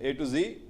A to Z।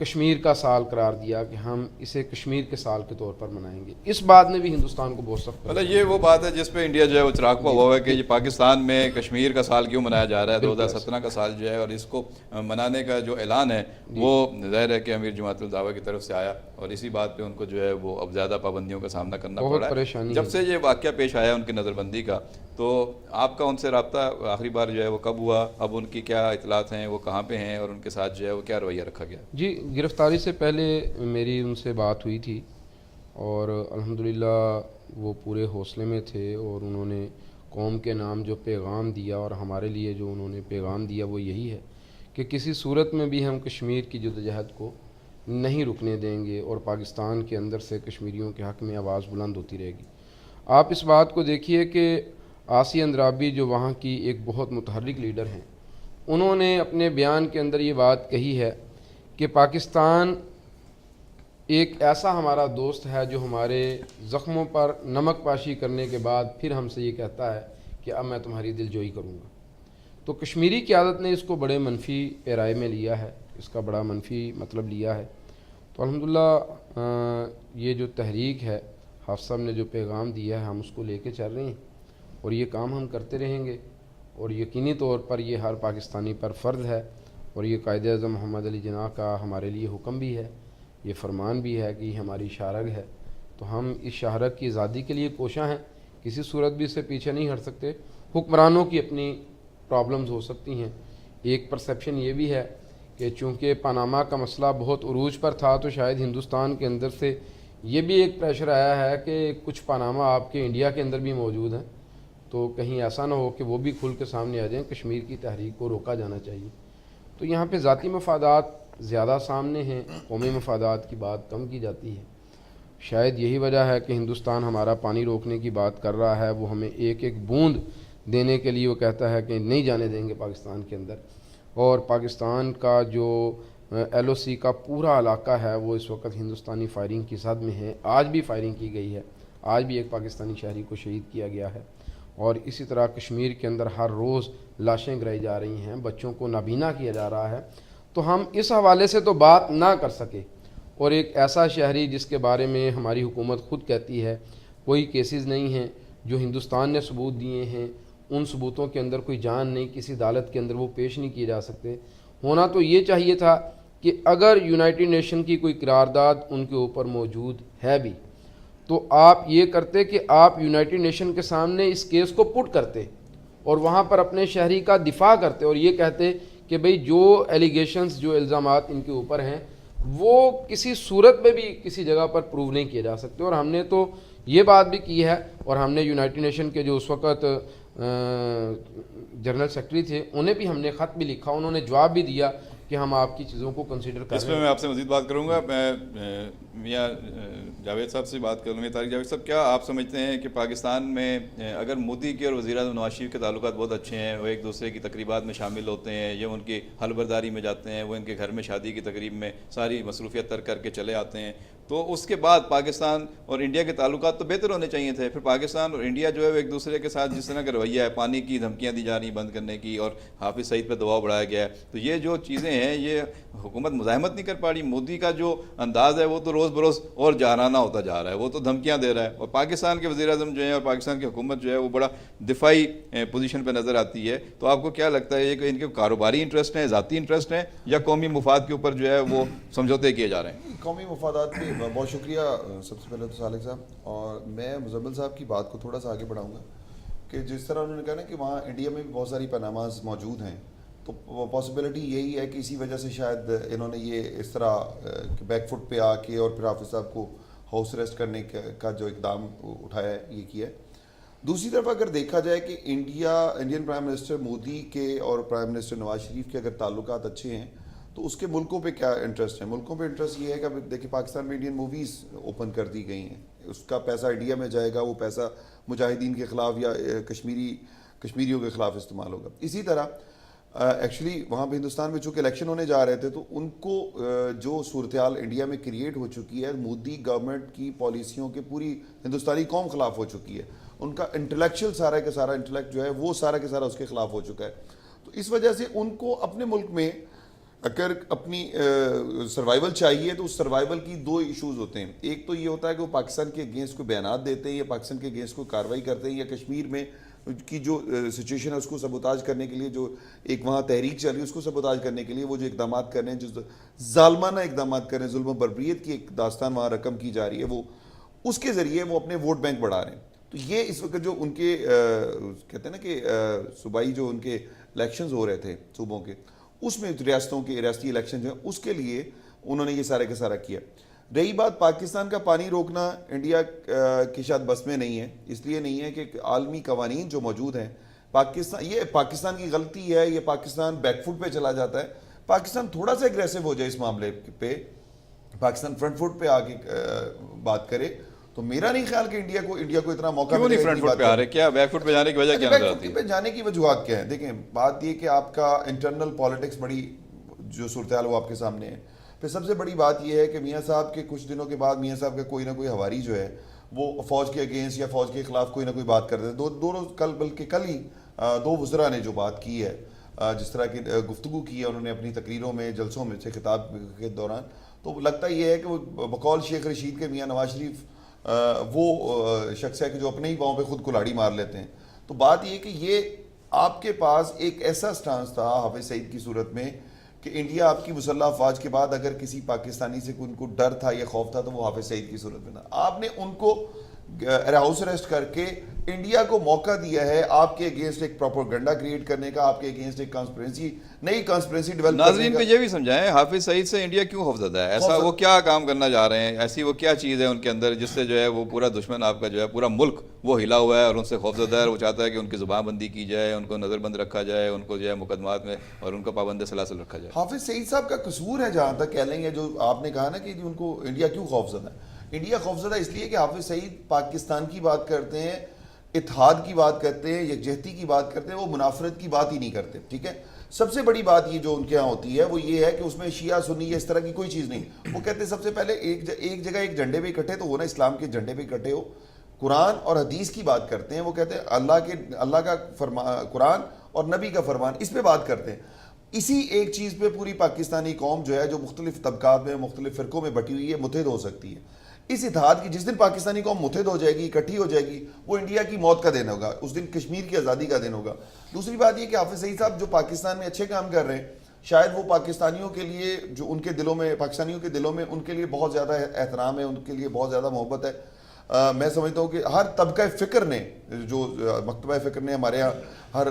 Kashmir کا سال قرار دیا کہ ہم اسے کشمیر کے سال کے طور پر منائیں گے. اس بات نے بھی ہندوستان کو بہت سخت مطلب یہ وہ بات ہے جس پہ انڈیا جو ہے وہ چراغ ہوا ہے کہ یہ پاکستان میں کشمیر کا سال کیوں منایا جا رہا ہے, 2017 کا سال جو ہے, اور اس کو منانے کا جو اعلان ہے وہ ظاہر ہے کہ امیر جماعت الدعوہ کی طرف سے آیا, اور اسی بات پہ ان کو جو ہے وہ اب زیادہ پابندیوں کا سامنا کرنا پڑا ہے. جب سے یہ واقعہ پیش آیا ان کی نظر بندی کا, تو آپ کا ان سے رابطہ آخری بار جو ہے وہ کب ہوا, اب ان کی کیا اطلاعات ہیں, وہ کہاں پہ ہیں, اور ان کے ساتھ جو ہے وہ کیا رویہ رکھا گیا؟ جی, گرفتاری سے پہلے میری ان سے بات ہوئی تھی, اور الحمدللہ وہ پورے حوصلے میں تھے, اور انہوں نے قوم کے نام جو پیغام دیا اور ہمارے لیے جو انہوں نے پیغام دیا وہ یہی ہے کہ کسی صورت میں بھی ہم کشمیر کی جدوجہد کو نہیں رکنے دیں گے, اور پاکستان کے اندر سے کشمیریوں کے حق میں آواز بلند ہوتی رہے گی. آپ اس بات کو دیکھیے کہ آسیہ اندرابی جو وہاں کی ایک بہت متحرک لیڈر ہیں, انہوں نے اپنے بیان کے اندر یہ بات کہی ہے کہ پاکستان ایک ایسا ہمارا دوست ہے جو ہمارے زخموں پر نمک پاشی کرنے کے بعد پھر ہم سے یہ کہتا ہے کہ اب میں تمہاری دل جوئی کروں گا. تو کشمیری قیادت نے اس کو بڑے منفی پیرائے میں لیا ہے, اس کا بڑا منفی مطلب لیا ہے. تو الحمدللہ یہ جو تحریک ہے, حافظ صاحب نے جو پیغام دیا ہے, ہم اس کو لے کے چل رہے ہیں, اور یہ کام ہم کرتے رہیں گے, اور یقینی طور پر یہ ہر پاکستانی پر فرض ہے, اور یہ قائد اعظم محمد علی جناح کا ہمارے لیے حکم بھی ہے, یہ فرمان بھی ہے کہ یہ ہماری شاہرگ ہے. تو ہم اس شاہرگ کی آزادی کے لیے کوشاں ہیں, کسی صورت بھی اس سے پیچھے نہیں ہٹ سکتے. حکمرانوں کی اپنی پرابلمز ہو سکتی ہیں. ایک پرسیپشن یہ بھی ہے کہ چونکہ پاناما کا مسئلہ بہت عروج پر تھا, تو شاید ہندوستان کے اندر سے یہ بھی ایک پریشر آیا ہے کہ کچھ پاناما آپ کے انڈیا کے اندر بھی موجود ہیں, تو کہیں ایسا نہ ہو کہ وہ بھی کھل کے سامنے آ جائیں. کشمیر کی تحریک کو روکا جانا چاہیے. تو یہاں پہ ذاتی مفادات زیادہ سامنے ہیں, قومی مفادات کی بات کم کی جاتی ہے. شاید یہی وجہ ہے کہ ہندوستان ہمارا پانی روکنے کی بات کر رہا ہے, وہ ہمیں ایک ایک بوند دینے کے لیے وہ کہتا ہے کہ نہیں جانے دیں گے پاکستان کے اندر. اور پاکستان کا جو ایل او سی کا پورا علاقہ ہے وہ اس وقت ہندوستانی فائرنگ کی زد میں ہے. آج بھی فائرنگ کی گئی ہے, آج بھی ایک پاکستانی شہری کو شہید کیا گیا ہے, اور اسی طرح کشمیر کے اندر ہر روز لاشیں گرائی جا رہی ہیں, بچوں کو نابینا کیا جا رہا ہے. تو ہم اس حوالے سے تو بات نہ کر سکے, اور ایک ایسا شہری جس کے بارے میں ہماری حکومت خود کہتی ہے کوئی کیسز نہیں ہیں, جو ہندوستان نے ثبوت دیے ہیں ان ثبوتوں کے اندر کوئی جان نہیں, کسی عدالت کے اندر وہ پیش نہیں کیے جا سکتے. ہونا تو یہ چاہیے تھا کہ اگر یونائٹڈ نیشن کی کوئی قرارداد ان کے اوپر موجود ہے بھی, تو آپ یہ کرتے کہ آپ یونائٹڈ نیشن کے سامنے اس کیس کو پٹ کرتے, اور وہاں پر اپنے شہری کا دفاع کرتے, اور یہ کہتے کہ بھئی جو ایلیگیشنز, جو الزامات ان کے اوپر ہیں وہ کسی صورت میں بھی کسی جگہ پر پروو نہیں کیے جا سکتے. اور ہم نے تو یہ بات بھی کی ہے, اور ہم نے یونائٹڈ نیشن کے جو اس وقت جنرل سیکرٹری تھے انہیں بھی ہم نے خط بھی لکھا, انہوں نے جواب بھی دیا کہ ہم آپ کی چیزوں کو کنسیڈر کر رہے ہیں. اس میں میں آپ سے مزید بات کروں گا. میں میاں جاوید صاحب سے بات کروں گا. طارق جاوید صاحب, کیا آپ سمجھتے ہیں کہ پاکستان میں اگر مودی کے اور وزیر اعظم نواز شریف کے تعلقات بہت اچھے ہیں, وہ ایک دوسرے کی تقریبات میں شامل ہوتے ہیں, یہ ان کی حل برداری میں جاتے ہیں, وہ ان کے گھر میں شادی کی تقریب میں ساری مصروفیت ترک کر کے چلے آتے ہیں, تو اس کے بعد پاکستان اور انڈیا کے تعلقات تو بہتر ہونے چاہیے تھے. پھر پاکستان اور انڈیا جو ہے وہ ایک دوسرے کے ساتھ جس طرح کا رویہ ہے, پانی کی دھمکیاں دی جا رہی ہیں بند کرنے کی, اور حافظ سعید پہ دباؤ بڑھایا گیا ہے, تو یہ جو چیزیں ہیں یہ حکومت مزاحمت نہیں کر پا رہی. مودی کا جو انداز ہے وہ تو روز بروز اور جارحانہ ہوتا جا رہا ہے, وہ تو دھمکیاں دے رہا ہے, اور پاکستان کے وزیر اعظم جو ہیں اور پاکستان کی حکومت جو ہے وہ بڑا دفاعی پوزیشن پہ نظر آتی ہے. تو آپ کو کیا لگتا ہے کہ ان کے کاروباری انٹرسٹ ہیں, ذاتی انٹرسٹ ہیں, یا قومی مفاد کے اوپر جو ہے وہ سمجھوتے کیے جا رہے ہیں؟ قومی مفادات پہ بہت شکریہ سب سے پہلے تو صالح صاحب, اور میں مزمل صاحب کی بات کو تھوڑا سا آگے بڑھاؤں گا کہ جس طرح انہوں نے کہا نا کہ وہاں انڈیا میں بھی بہت ساری پاناماز موجود ہیں, تو پاسبلٹی یہی ہے کہ اسی وجہ سے شاید انہوں نے یہ اس طرح بیک فٹ پہ آ کے اور پھر حافظ صاحب کو ہاؤس ریسٹ کرنے کا جو اقدام اٹھایا ہے یہ کیا ہے. دوسری طرف اگر دیکھا جائے کہ انڈین پرائم منسٹر مودی کے اور پرائم منسٹر نواز شریف کے اگر تعلقات اچھے ہیں تو اس کے ملکوں پہ کیا انٹرسٹ ہے. ملکوں پہ انٹرسٹ یہ ہے کہ دیکھیں پاکستان میں انڈین موویز اوپن کر دی گئی ہیں, اس کا پیسہ انڈیا میں جائے گا, وہ پیسہ مجاہدین کے خلاف یا کشمیریوں کے خلاف استعمال ہوگا. اسی طرح ایکچولی وہاں پہ ہندوستان میں چونکہ الیکشن ہونے جا رہے تھے تو ان کو جو صورتحال انڈیا میں کریٹ ہو چکی ہے, مودی گورنمنٹ کی پالیسیوں کے پوری ہندوستانی قوم خلاف ہو چکی ہے, ان کا انٹلیکچوئل سارا کا سارا انٹلیکٹ جو ہے وہ سارا کے سارا اس کے خلاف ہو چکا ہے. تو اس وجہ سے ان کو اپنے ملک میں اگر اپنی سروائیول چاہیے تو اس سروائیول کی دو ایشوز ہوتے ہیں. ایک تو یہ ہوتا ہے کہ وہ پاکستان کے اگینسٹ کوئی بیانات دیتے ہیں یا پاکستان کے اگینسٹ کوئی کارروائی کرتے ہیں یا کشمیر میں کی جو سچویشن ہے اس کو سبوتاج کرنے کے لیے جو ایک وہاں تحریک چل رہی ہے اس کو سبوتاج کرنے کے لیے وہ جو اقدامات کر رہے ہیں, جو ظالمانہ اقدامات کر رہے ہیں, ظلم و بربریت کی ایک داستان وہاں رقم کی جا رہی ہے, وہ اس کے ذریعے وہ اپنے ووٹ بینک بڑھا رہے ہیں. تو یہ اس وقت جو ان کے کہتے ہیں نا کہ صوبائی جو ان کے الیکشنز ہو رہے تھے صوبوں کے, اس میں ریاستوں کے ریاستی الیکشن جو ہیں اس کے لیے انہوں نے یہ سارے کا سارا کیا. رہی بات پاکستان کا پانی روکنا انڈیا کی شاید بس میں نہیں ہے, اس لیے نہیں ہے کہ عالمی قوانین جو موجود ہیں یہ پاکستان کی غلطی ہے, یہ پاکستان بیک فٹ پہ چلا جاتا ہے. پاکستان تھوڑا سا اگریسو ہو جائے اس معاملے پہ, پاکستان فرنٹ فٹ پہ آگے بات کرے تو میرا نہیں خیال کہ انڈیا کو اتنا موقع کیوں نہیں فرنٹ فٹ پہ آ رہے, کیا بیک فٹ پہ جانے کی وجہ کیا نظر آتی ہے؟ بیک فٹ پہ جانے کی وجوہات کیا ہیں؟ دیکھیں بات یہ کہ آپ کا انٹرنل پالیٹکس بڑی جو صورتحال وہ آپ کے سامنے ہے. پھر سب سے بڑی بات یہ ہے کہ میاں صاحب کے کچھ دنوں کے بعد میاں صاحب کا کوئی نہ کوئی ہواری جو ہے وہ فوج کے اگینسٹ یا فوج کے خلاف کوئی نہ کوئی بات کرتے ہیں. دونوں کل ہی دو وزراء نے جو بات کی ہے, جس طرح کی گفتگو کی ہے انہوں نے اپنی تقریروں میں جلسوں میں سے خطاب کے دوران, تو لگتا یہ ہے کہ وہ بقول شیخ رشید کے میاں نواز شریف وہ شخص ہے کہ جو اپنے ہی پاؤں پہ خود کلاڑی مار لیتے ہیں. تو بات یہ کہ یہ آپ کے پاس ایک ایسا سٹانس تھا حافظ سعید کی صورت میں کہ انڈیا آپ کی مسلح افواج کے بعد اگر کسی پاکستانی سے ان کو ڈر تھا یا خوف تھا تو وہ حافظ سعید کی صورت میں تھا. آپ نے ان کو ہاؤس اریسٹ کر کے انڈیا کو موقع دیا ہے آپ کے اگینسٹ ایک پروپیگنڈا کریٹ کرنے کا, آپ کے اگینسٹ ایک نئی کانسپریسی ڈیولپ کرنے کا. ناظرین کو یہ بھی سمجھائیں حافظ سعید سے انڈیا کیوں خوفزدہ ہے, ایسا وہ کیا کام کرنا جا رہے ہیں, ایسی وہ کیا چیز ہے ان کے اندر جس سے جو ہے وہ پورا دشمن آپ کا جو ہے پورا ملک وہ ہلا ہوا ہے اور ان سے خوفزدہ ہے. وہ چاہتا ہے کہ ان کی زبان بندی کی جائے, ان کو نظر بند رکھا جائے, ان کو جو ہے مقدمات میں اور ان کو پابند سلاسل رکھا جائے. حافظ سعید صاحب کا قصور ہے جہاں تک کہہ لیں گے, جو آپ نے کہا نا کہ ان کو انڈیا کیوں خوفزدہ ہے. انڈیا خوفزدہ اس لیے کہ حافظ سعید پاکستان کی بات کرتے ہیں, اتحاد کی بات کرتے ہیں, یکجہتی کی بات کرتے ہیں, وہ منافرت کی بات ہی نہیں کرتے. ٹھیک ہے, سب سے بڑی بات یہ جو ان کے ہاں ہوتی ہے وہ یہ ہے کہ اس میں شیعہ سنی یا اس طرح کی کوئی چیز نہیں. وہ کہتے ہیں سب سے پہلے ایک جگہ ایک جھنڈے پہ اکٹھے تو ہو نا, اسلام کے جھنڈے پہ اکٹھے ہو. قرآن اور حدیث کی بات کرتے ہیں, وہ کہتے ہیں اللہ کا قرآن اور نبی کا فرمان, اس پہ بات کرتے ہیں. اسی ایک چیز پہ پوری پاکستانی قوم جو ہے جو مختلف طبقات میں مختلف فرقوں میں بٹی ہوئی ہے متحد ہو سکتی ہے. اس اتحاد کی جس دن پاکستانی قوم متحد ہو جائے گی, اکٹھی ہو جائے گی, وہ انڈیا کی موت کا دن ہوگا, اس دن کشمیر کی آزادی کا دن ہوگا. دوسری بات یہ کہ حافظ سعید صاحب جو پاکستان میں اچھے کام کر رہے ہیں, شاید وہ پاکستانیوں کے لیے جو ان کے دلوں میں پاکستانیوں کے دلوں میں ان کے لیے بہت زیادہ احترام ہے, ان کے لیے بہت زیادہ محبت ہے. میں سمجھتا ہوں کہ ہر طبقہ فکر نے, جو مکتبہ فکر نے ہمارے یہاں ہر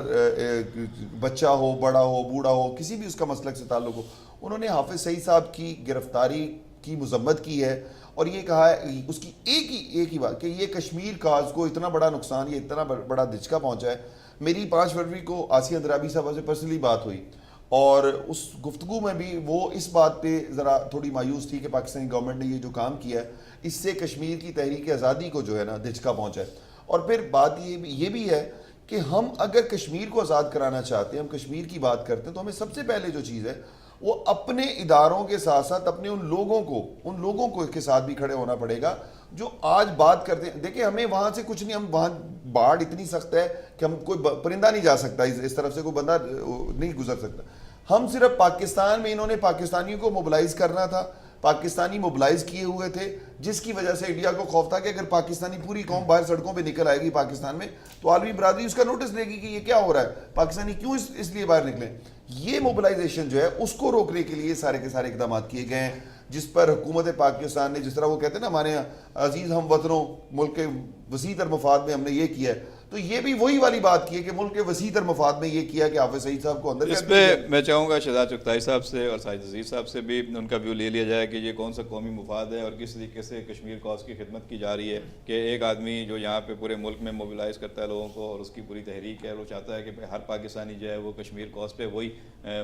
بچہ ہو, بڑا ہو, بوڑھا ہو, کسی بھی اس کا مسلک سے تعلق ہو, انہوں نے حافظ سعید صاحب کی گرفتاری کی مذمت کی ہے اور یہ کہا ہے اس کی ایک ہی بات کہ یہ کشمیر کاز کو اتنا بڑا نقصان, یہ اتنا بڑا دھچکا پہنچا ہے. میری 5 فروری کو آسیہ اندرابی صاحبہ سے پرسنلی بات ہوئی اور اس گفتگو میں بھی وہ اس بات پہ ذرا تھوڑی مایوس تھی کہ پاکستانی گورنمنٹ نے یہ جو کام کیا ہے اس سے کشمیر کی تحریک آزادی کو جو ہے نا دھچکا پہنچا ہے. اور پھر بات یہ بھی ہے کہ ہم اگر کشمیر کو آزاد کرانا چاہتے ہیں, ہم کشمیر کی بات کرتے ہیں, تو ہمیں سب سے پہلے جو چیز ہے وہ اپنے اداروں کے ساتھ ساتھ اپنے ان لوگوں کو کے ساتھ بھی کھڑے ہونا پڑے گا جو آج بات کرتے ہیں. دیکھیں ہمیں وہاں سے کچھ نہیں, ہم وہاں باڑ اتنی سخت ہے کہ ہم کوئی پرندہ نہیں جا سکتا, اس طرف سے کوئی بندہ نہیں گزر سکتا. ہم صرف پاکستان میں انہوں نے پاکستانیوں کو موبلائز کرنا تھا, پاکستانی موبلائز کیے ہوئے تھے, جس کی وجہ سے انڈیا کو خوف تھا کہ اگر پاکستانی پوری قوم باہر سڑکوں پہ نکل آئے گی پاکستان میں تو عالمی برادری اس کا نوٹس لے گی کہ یہ کیا ہو رہا ہے, پاکستانی کیوں اس لیے باہر نکلیں. یہ موبلائزیشن جو ہے اس کو روکنے کے لیے سارے کے سارے اقدامات کیے گئے ہیں, جس پر حکومت پاکستان نے, جس طرح وہ کہتے ہیں نا ہمارے یہاں عزیز ہم وطنوں, ملک کے وسیع تر مفاد میں ہم نے یہ کیا ہے, تو یہ بھی وہی والی بات کی ہے کہ ملک کے وسیع تر مفاد میں یہ کیا کہ حافظ سعید صاحب کو اندر. اس پہ میں چاہوں گا شہزاد چغتائی صاحب سے اور ساجد عزیز صاحب سے بھی ان کا ویو لے لیا جائے کہ یہ کون سا قومی مفاد ہے اور کس طریقے سے کشمیر کاز کی خدمت کی جا رہی ہے کہ ایک آدمی جو یہاں پہ پورے ملک میں موبلائز کرتا ہے لوگوں کو اور اس کی پوری تحریک ہے, وہ چاہتا ہے کہ ہر پاکستانی جو ہے وہ کشمیر کاز پہ وہی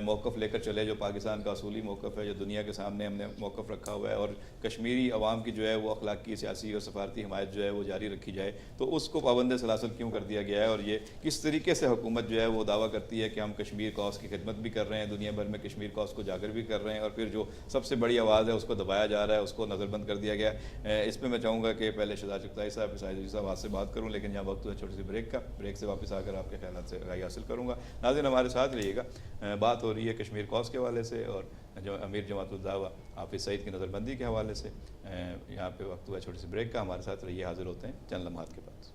موقف لے کر چلے جو پاکستان کا اصولی موقف ہے, جو دنیا کے سامنے ہم نے موقف رکھا ہوا ہے, اور کشمیری عوام کی جو ہے وہ اخلاقی, سیاسی اور سفارتی حمایت جو ہے وہ جاری رکھی جائے. تو اس کو پابند سلاسل کیوں کرنا کر دیا گیا ہے، اور یہ کس طریقے سے حکومت جو ہے وہ دعویٰ کرتی ہے کہ ہم کشمیر کاز کی خدمت بھی کر رہے ہیں، دنیا بھر میں کشمیر کاز کو اجاگر بھی کر رہے ہیں، اور پھر جو سب سے بڑی آواز ہے اس کو دبایا جا رہا ہے، اس کو نظر بند کر دیا گیا ہے۔ اس پہ میں چاہوں گا کہ پہلے شہزاد چغتائی صاحب، ساجد صاحب آپ سے بات کروں، لیکن یہاں وقت ہے چھوٹی سی بریک کا، بریک سے واپس آ کر آپ کے خیالات سے رائے حاصل کروں گا۔ ناظرین ہمارے ساتھ رہیے گا، بات ہو رہی ہے کشمیر کاز کے حوالے سے اور جو امیر جماعت الدعوہ حافظ سعید کی نظر بندی کے حوالے سے۔ یہاں پہ وقت ہوا چھوٹی سی بریک کا، ہمارے ساتھ رہیے، حاضر ہوتے ہیں چند لمحات کے بعد۔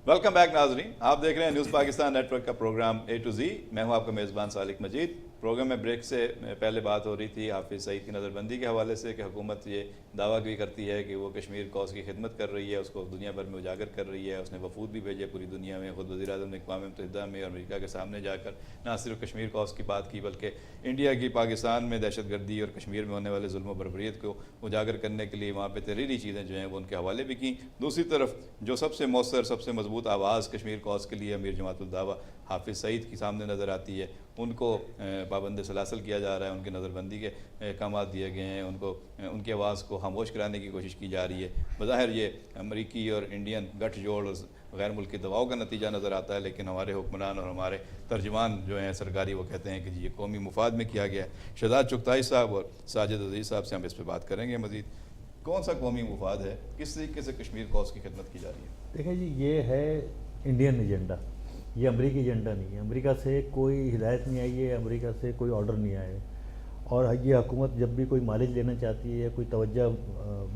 ویلکم بیک ناظرین، آپ دیکھ رہے ہیں نیوز پاکستان نیٹ ورک کا پروگرام اے ٹو زی، میں ہوں آپ کا میزبان صالح مجید۔ پروگرام میں بریک سے پہلے بات ہو رہی تھی حافظ سعید کی نظر بندی کے حوالے سے کہ حکومت یہ دعویٰ بھی کرتی ہے کہ وہ کشمیر کاز کی خدمت کر رہی ہے، اس کو دنیا بھر میں اجاگر کر رہی ہے، اس نے وفود بھی بھیجے پوری دنیا میں، خود وزیر اعظم نے اقوام متحدہ میں اور امریکہ کے سامنے جا کر نہ صرف کشمیر کاز کی بات کی بلکہ انڈیا کی پاکستان میں دہشت گردی اور کشمیر میں ہونے والے ظلم و بربریت کو اجاگر کرنے کے لیے وہاں پہ تحریری چیزیں جو ہیں وہ ان کے حوالے بھی کیں۔ دوسری طرف جو سب سے مؤثر، سب سے مضبوط آواز کشمیر کاز کے لیے امیر جماعت الدعوہ حافظ سعید کی سامنے نظر آتی ہے، ان کو پابند سلاسل کیا جا رہا ہے، ان کی نظر بندی کے احکامات دیے گئے ہیں، ان کی آواز کو خاموش کرانے کی کوشش کی جا رہی ہے۔ بظاہر یہ امریکی اور انڈین گٹھ جوڑ اور غیر ملکی دباؤ کا نتیجہ نظر آتا ہے، لیکن ہمارے حکمران اور ہمارے ترجمان جو ہیں سرکاری وہ کہتے ہیں کہ جی یہ قومی مفاد میں کیا گیا ہے۔ شہزاد چغتائی صاحب اور ساجد عزیز صاحب سے ہم اس پہ بات کریں گے مزید۔ کون سا قومی مفاد ہے، کس طریقے سے کشمیر کاز کی خدمت کی جا رہی ہے؟ دیکھیں جی، یہ ہے انڈین ایجنڈا، یہ امریکی ایجنڈا نہیں ہے۔ امریکہ سے کوئی ہدایت نہیں آئی ہے، امریکہ سے کوئی آرڈر نہیں آیا ہے، اور یہ حکومت جب بھی کوئی مالج لینا چاہتی ہے، کوئی توجہ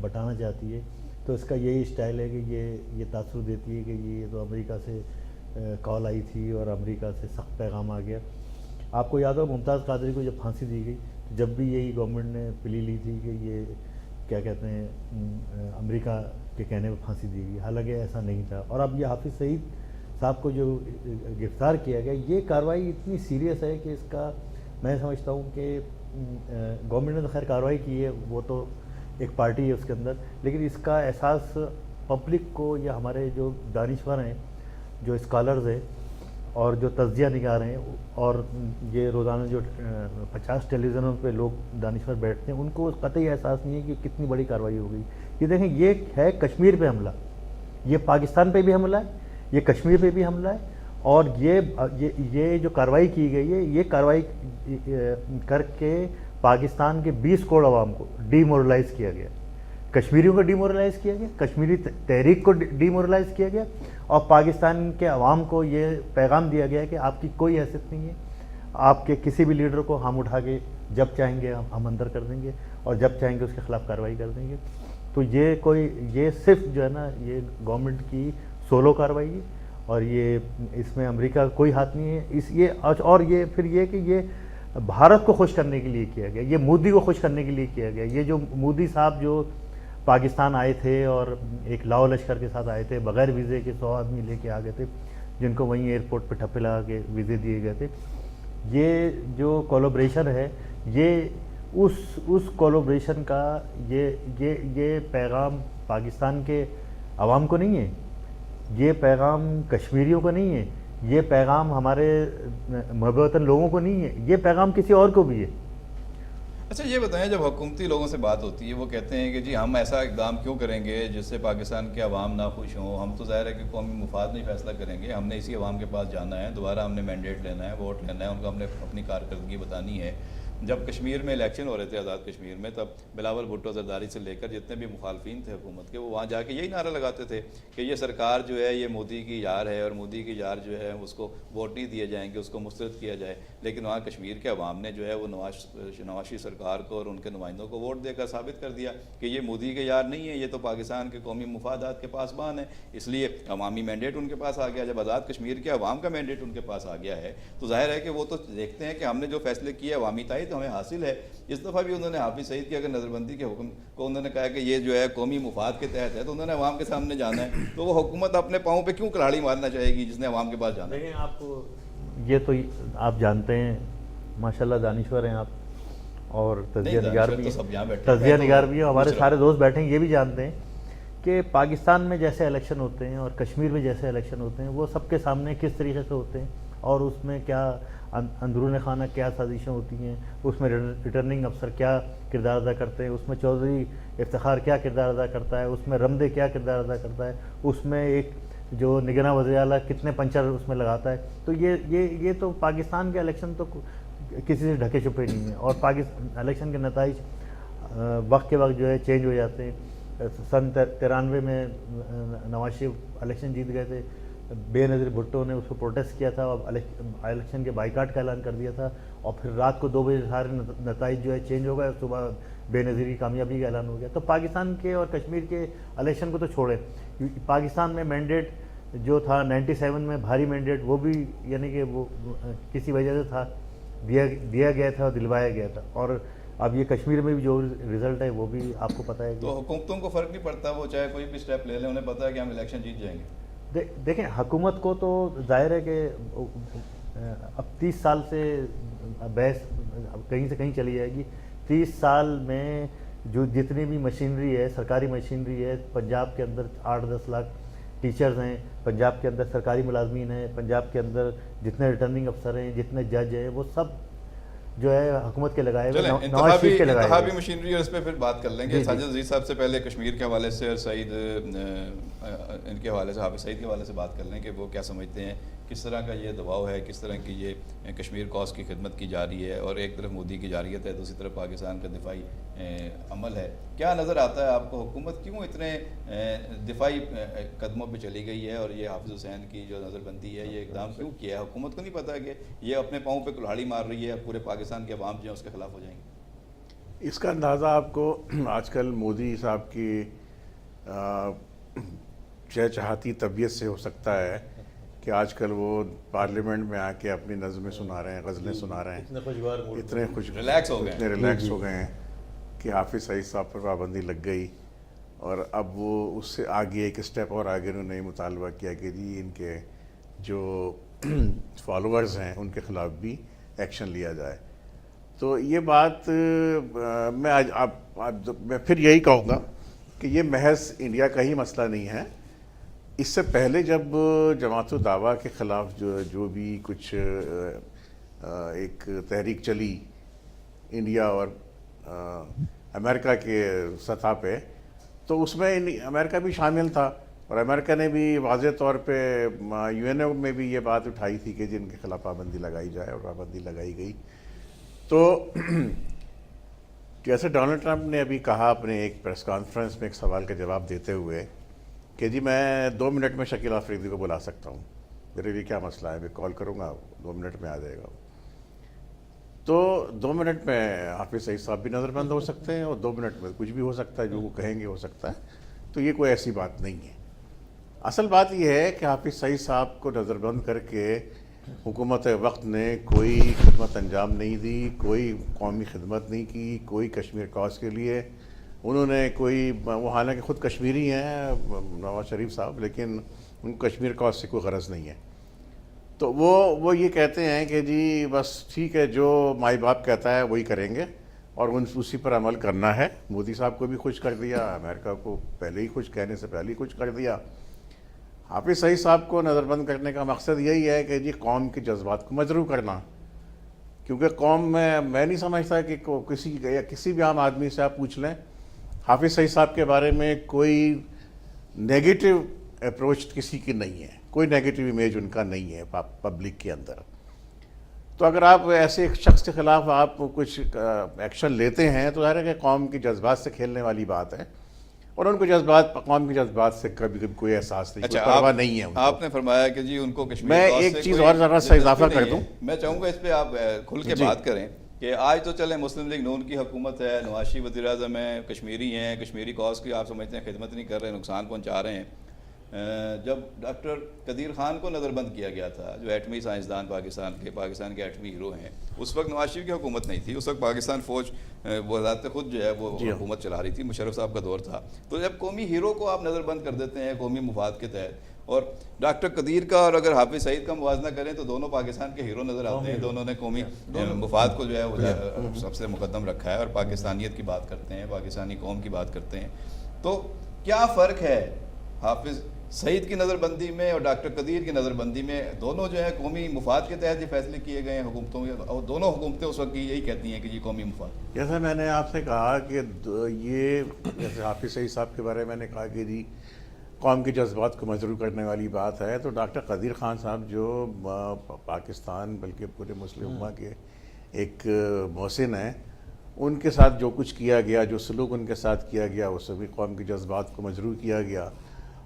بٹانا چاہتی ہے تو اس کا یہی اسٹائل ہے کہ یہ تاثر دیتی ہے کہ یہ تو امریکہ سے کال آئی تھی اور امریکہ سے سخت پیغام آ گیا۔ آپ کو یاد ہو ممتاز قادری کو جب پھانسی دی گئی، جب بھی یہی گورنمنٹ نے پلی لی تھی کہ یہ کیا کہتے ہیں امریکہ کے کہنے پہ پھانسی دی گئی، حالانکہ ایسا نہیں تھا۔ اور اب یہ حافظ سعید صاحب کو جو گرفتار کیا گیا، یہ کارروائی اتنی سیریس ہے کہ اس کا میں سمجھتا ہوں کہ گورنمنٹ نے تو خیر کارروائی کی ہے، وہ تو ایک پارٹی ہے اس کے اندر، لیکن اس کا احساس پبلک کو یا ہمارے جو دانشور ہیں، جو اسکالرز ہیں اور جو تجزیہ نگار ہیں، اور یہ روزانہ جو 50 ٹیلی ویژنوں پہ لوگ دانشور بیٹھتے ہیں، ان کو قطعی احساس نہیں ہے کہ کتنی بڑی کارروائی ہو گئی۔ یہ دیکھیں، یہ ہے کشمیر پہ حملہ، یہ پاکستان پہ بھی حملہ ہے، یہ کشمیر پہ بھی حملہ ہے، اور یہ جو کارروائی کی گئی ہے، یہ کارروائی کر کے پاکستان کے 20 کروڑ عوام کو ڈی مورلائز کیا گیا، کشمیریوں کو ڈی مورلائز کیا گیا، کشمیری تحریک کو ڈی مورلائز کیا گیا، اور پاکستان کے عوام کو یہ پیغام دیا گیا کہ آپ کی کوئی حیثیت نہیں ہے، آپ کے کسی بھی لیڈر کو ہم اٹھا کے جب چاہیں گے ہم اندر کر دیں گے، اور جب چاہیں گے اس کے خلاف کارروائی کر دیں گے۔ تو یہ صرف جو ہے نا، یہ گورنمنٹ کی سولو کارروائی ہے، اور یہ اس میں امریکہ کا کوئی ہاتھ نہیں ہے۔ اور یہ پھر یہ کہ یہ بھارت کو خوش کرنے کے لیے کیا گیا، یہ مودی کو خوش کرنے کے لیے کیا گیا۔ یہ جو مودی صاحب جو پاکستان آئے تھے اور ایک لاؤ لشکر کے ساتھ آئے تھے، بغیر ویزے کے 100 آدمی لے کے آ گئے تھے، جن کو وہیں ایئرپورٹ پہ ٹھپے لگا کے ویزے دیے گئے تھے۔ یہ جو کولابریشن ہے، یہ اس کولابریشن کا یہ پیغام پاکستان کے عوام کو نہیں ہے، یہ پیغام کشمیریوں کو نہیں ہے، یہ پیغام ہمارے محب وطن لوگوں کو نہیں ہے، یہ پیغام کسی اور کو بھی ہے۔ اچھا یہ بتائیں، جب حکومتی لوگوں سے بات ہوتی ہے وہ کہتے ہیں کہ جی ہم ایسا اقدام کیوں کریں گے جس سے پاکستان کے عوام ناخوش ہوں، ہم تو ظاہر ہے کہ قومی مفاد میں فیصلہ کریں گے، ہم نے اسی عوام کے پاس جانا ہے، دوبارہ ہم نے مینڈیٹ لینا ہے، ووٹ لینا ہے، ان کو ہم نے اپنی کارکردگی بتانی ہے۔ جب کشمیر میں الیکشن ہو رہے تھے آزاد کشمیر میں، تب بلاول بھٹو زرداری سے لے کر جتنے بھی مخالفین تھے حکومت کے، وہ وہاں جا کے یہی نعرہ لگاتے تھے کہ یہ سرکار جو ہے یہ مودی کی یار ہے، اور مودی کی یار جو ہے اس کو ووٹ نہیں دیے جائیں گے، اس کو مسترد کیا جائے۔ لیکن وہاں کشمیر کے عوام نے جو ہے وہ نواز شریف سرکار کو اور ان کے نمائندوں کو ووٹ دے کر ثابت کر دیا کہ یہ مودی کے یار نہیں ہے، یہ تو پاکستان کے قومی مفادات کے پاسبان ہے، اس لیے عوامی مینڈیٹ ان کے پاس آ گیا۔ جب آزاد کشمیر کے عوام کا مینڈیٹ ان کے پاس آ گیا ہے تو ظاہر ہے کہ وہ تو دیکھتے ہیں کہ ہم نے جو فیصلے کیے عوامی تائید ہمیں حاصل ہے۔ اس دفعہ بھی انہوں نے حافظ سعید کی اگر نظر بندی کے حکم کو انہوں نے کہا کہ یہ جو ہے قومی مفاد کے تحت ہے، تو انہوں نے عوام کے سامنے جانا ہے، تو وہ حکومت اپنے پاؤں پہ کیوں کلاڑی مارنا چاہے گی جس نے عوام کے پاس جانا ہے؟ دیکھیں، آپ کو یہ تو آپ جانتے ہیں، ماشاءاللہ دانشور ہیں آپ، اور تجزیہ نگار بھی ہیں، ہمارے سارے دوست بیٹھے ہیں، یہ بھی جانتے ہیں کہ پاکستان میں جیسے الیکشن ہوتے ہیں اور کشمیر میں جیسے الیکشن ہوتے ہیں وہ سب کے سامنے کس طریقے سے ہوتے ہیں، اور اس میں کیا اندرون خانہ کیا سازشیں ہوتی ہیں، اس میں ریٹرننگ افسر کیا کردار ادا کرتے ہیں، اس میں چودھری افتخار کیا کردار ادا کرتا ہے، اس میں رمدے کیا کردار ادا کرتا ہے، اس میں ایک جو نگراں وزیر اعلیٰ کتنے پنچر اس میں لگاتا ہے. تو یہ تو پاکستان کے الیکشن تو کسی سے ڈھکے چھپے نہیں ہیں، اور پاکستان الیکشن کے نتائج وقت کے وقت جو ہے چینج ہو جاتے ہیں. سن 93 میں نواز شریف الیکشن جیت گئے تھے، بے نظیر بھٹو نے اس کو پروٹیسٹ کیا تھا، اب الیکشن کے بائیکاٹ کا اعلان کر دیا تھا، اور پھر رات کو 2 بجے سارے نتائج جو ہے چینج ہو گئے، صبح بے نظیر کی کامیابی کا اعلان ہو گیا. تو پاکستان کے اور کشمیر کے الیکشن کو تو چھوڑے، پاکستان میں مینڈیٹ جو تھا 97 میں بھاری مینڈیٹ، وہ بھی یعنی کہ وہ کسی وجہ سے تھا، دیا گیا تھا اور دلوایا گیا تھا. اور اب یہ کشمیر میں بھی جو رزلٹ ہے وہ بھی آپ کو پتہ ہے. تو حکومتوں کو فرق نہیں پڑتا، وہ چاہے کوئی بھی اسٹیپ لے لیں، انہیں پتہ ہے کہ ہم الیکشن جیت جائیں گے. دیکھیں حکومت کو تو ظاہر ہے کہ اب 30 سال سے بحث کہیں سے کہیں چلی جائے گی. 30 سال میں جو جتنی بھی مشینری ہے، سرکاری مشینری ہے، پنجاب کے اندر 8-10 لاکھ ٹیچرز ہیں، پنجاب کے اندر سرکاری ملازمین ہیں، پنجاب کے اندر جتنے ریٹرننگ افسر ہیں، جتنے جج ہیں، وہ سب جو ہے حکومت کے لگائے ہوئے، نواز شریف کے لگائے ہوئے. انتخابی مشینری اور اس پہ پھر بات کر لیں گے. ساجد عزیز صاحب سے پہلے کشمیر کے حوالے سے اور سعید ان کے حوالے سے، حافظ سعید کے حوالے سے بات کر لیں کہ وہ کیا سمجھتے ہیں، کس طرح کا یہ دباؤ ہے، کس طرح کی یہ کشمیر کاز کی خدمت کی جا رہی ہے، اور ایک طرف مودی کی جارحیت ہے، دوسری طرف پاکستان کا دفاعی عمل ہے. کیا نظر آتا ہے آپ کو، حکومت کیوں اتنے دفاعی قدموں پہ چلی گئی ہے، اور یہ حافظ حسین کی جو نظر بندی ہے، یہ اقدام کیوں کیا ہے؟ حکومت کو نہیں پتا کہ یہ اپنے پاؤں پہ کلہاڑی مار رہی ہے، پورے پاکستان کے عوام جو ہیں اس کے خلاف ہو جائیں گے؟ اس کا اندازہ آپ کو آج کل مودی صاحب کی چہچہاتی طبیعت سے ہو سکتا ہے کہ آج کل وہ پارلیمنٹ میں آ کے اپنی نظمیں سنا رہے ہیں، غزلیں سنا رہے ہیں، اتنے ریلیکس ہو گئے ہیں کہ حافظ سعید صاحب پر پابندی لگ گئی. اور اب وہ اس سے آگے ایک اسٹیپ اور آگے انہوں نے مطالبہ کیا کہ جی ان کے جو فالوورز ہیں ان کے خلاف بھی ایکشن لیا جائے. تو یہ بات میں پھر یہی کہوں گا کہ یہ محض انڈیا کا ہی مسئلہ نہیں ہے. اس سے پہلے جب جماعت الدعوہ کے خلاف جو بھی کچھ ایک تحریک چلی انڈیا اور امریکہ کے سطح پہ، تو اس میں امریکہ بھی شامل تھا، اور امریکہ نے بھی واضح طور پہ یو این او میں بھی یہ بات اٹھائی تھی کہ جن کے خلاف پابندی لگائی جائے، اور پابندی لگائی گئی. تو جیسے ڈونلڈ ٹرمپ نے ابھی کہا اپنے ایک پریس کانفرنس میں ایک سوال کا جواب دیتے ہوئے کہ جی میں 2 منٹ میں شکیل آفریدی کو بلا سکتا ہوں، میرے لیے کیا مسئلہ ہے، میں کال کروں گا 2 منٹ میں آ جائے گا. تو 2 منٹ میں حافظ سعید صاحب بھی نظر بند ہو سکتے ہیں، اور 2 منٹ میں کچھ بھی ہو سکتا ہے، جو وہ کہیں گے ہو سکتا ہے. تو یہ کوئی ایسی بات نہیں ہے. اصل بات یہ ہے کہ حافظ سعید صاحب کو نظر بند کر کے حکومت وقت نے کوئی خدمت انجام نہیں دی، کوئی قومی خدمت نہیں کی، کوئی کشمیر کاز کے لیے انہوں نے کوئی، وہ حالانکہ خود کشمیری ہیں نواز شریف صاحب، لیکن ان کو کشمیر کاز سے کوئی غرض نہیں ہے. تو وہ یہ کہتے ہیں کہ جی بس ٹھیک ہے، جو مائی باپ کہتا ہے وہی کریں گے، اور اسی پر عمل کرنا ہے. مودی صاحب کو بھی خوش کر دیا، امریکہ کو پہلے ہی خوش، کہنے سے پہلے ہی خوش کر دیا. حافظ سعید صاحب کو نظر بند کرنے کا مقصد یہی ہے کہ جی قوم کے جذبات کو مجروح کرنا. کیونکہ قوم میں نہیں سمجھتا کہ کسی بھی عام آدمی سے آپ پوچھ لیں، حافظ سعید صاحب کے بارے میں کوئی نیگیٹو اپروچ کسی کی نہیں ہے، کوئی نیگیٹو امیج ان کا نہیں ہے پبلک کے اندر. تو اگر آپ ایسے ایک شخص کے خلاف آپ کچھ ایکشن لیتے ہیں تو ظاہر ہے کہ قوم کے جذبات سے کھیلنے والی بات ہے، اور ان کو قوم کے جذبات سے کبھی کوئی احساس نہیں، کوئی پرواہ نہیں ہے. آپ نے فرمایا کہ جی ان کو کشمیر، میں ایک چیز اور ذرا سا اضافہ کر دوں، میں چاہوں گا اس پہ آپ کھل کے بات کریں کہ آج تو چلیں مسلم لیگ نون کی حکومت ہے، نواز شریف وزیر اعظم ہیں، کشمیری ہیں، کشمیری کاز کی آپ سمجھتے ہیں خدمت نہیں کر رہے، نقصان پہنچا رہے ہیں. جب ڈاکٹر قدیر خان کو نظر بند کیا گیا تھا، جو ایٹمی سائنسدان پاکستان کے ایٹمی ہیرو ہیں، اس وقت نواز شریف کی حکومت نہیں تھی، اس وقت پاکستان فوج وہ ذات خود جو ہے وہ حکومت چلا رہی تھی، مشرف صاحب کا دور تھا. تو جب قومی ہیرو کو آپ نظر بند کر دیتے ہیں قومی مفاد کے تحت، اور ڈاکٹر قدیر کا اور اگر حافظ سعید کا موازنہ کریں تو دونوں پاکستان کے ہیرو نظر آتے ہیں، دونوں نے قومی مفاد کو جو ہے وہ سب سے مقدم رکھا ہے، اور پاکستانیت کی بات کرتے ہیں، پاکستانی قوم کی بات کرتے ہیں. تو کیا فرق ہے حافظ سعید کی نظر بندی میں اور ڈاکٹر قدیر کی نظر بندی میں دونوں جو ہے قومی مفاد کے تحت یہ فیصلے کیے گئے ہیں حکومتوں کے، اور دونوں حکومتیں اس وقت یہی کہتی ہیں کہ یہ قومی مفاد. جیسا میں نے آپ سے کہا کہ یہ جیسے حافظ سعید صاحب کے بارے میں نے کہا کہ جی قوم کے جذبات کو مجروح کرنے والی بات ہے، تو ڈاکٹر قدیر خان صاحب جو پاکستان بلکہ پورے مسلم امہ کے ایک محسن ہیں، ان کے ساتھ جو کچھ کیا گیا، جو سلوک ان کے ساتھ کیا گیا، اس سے بھی قوم کے جذبات کو مجروح کیا گیا.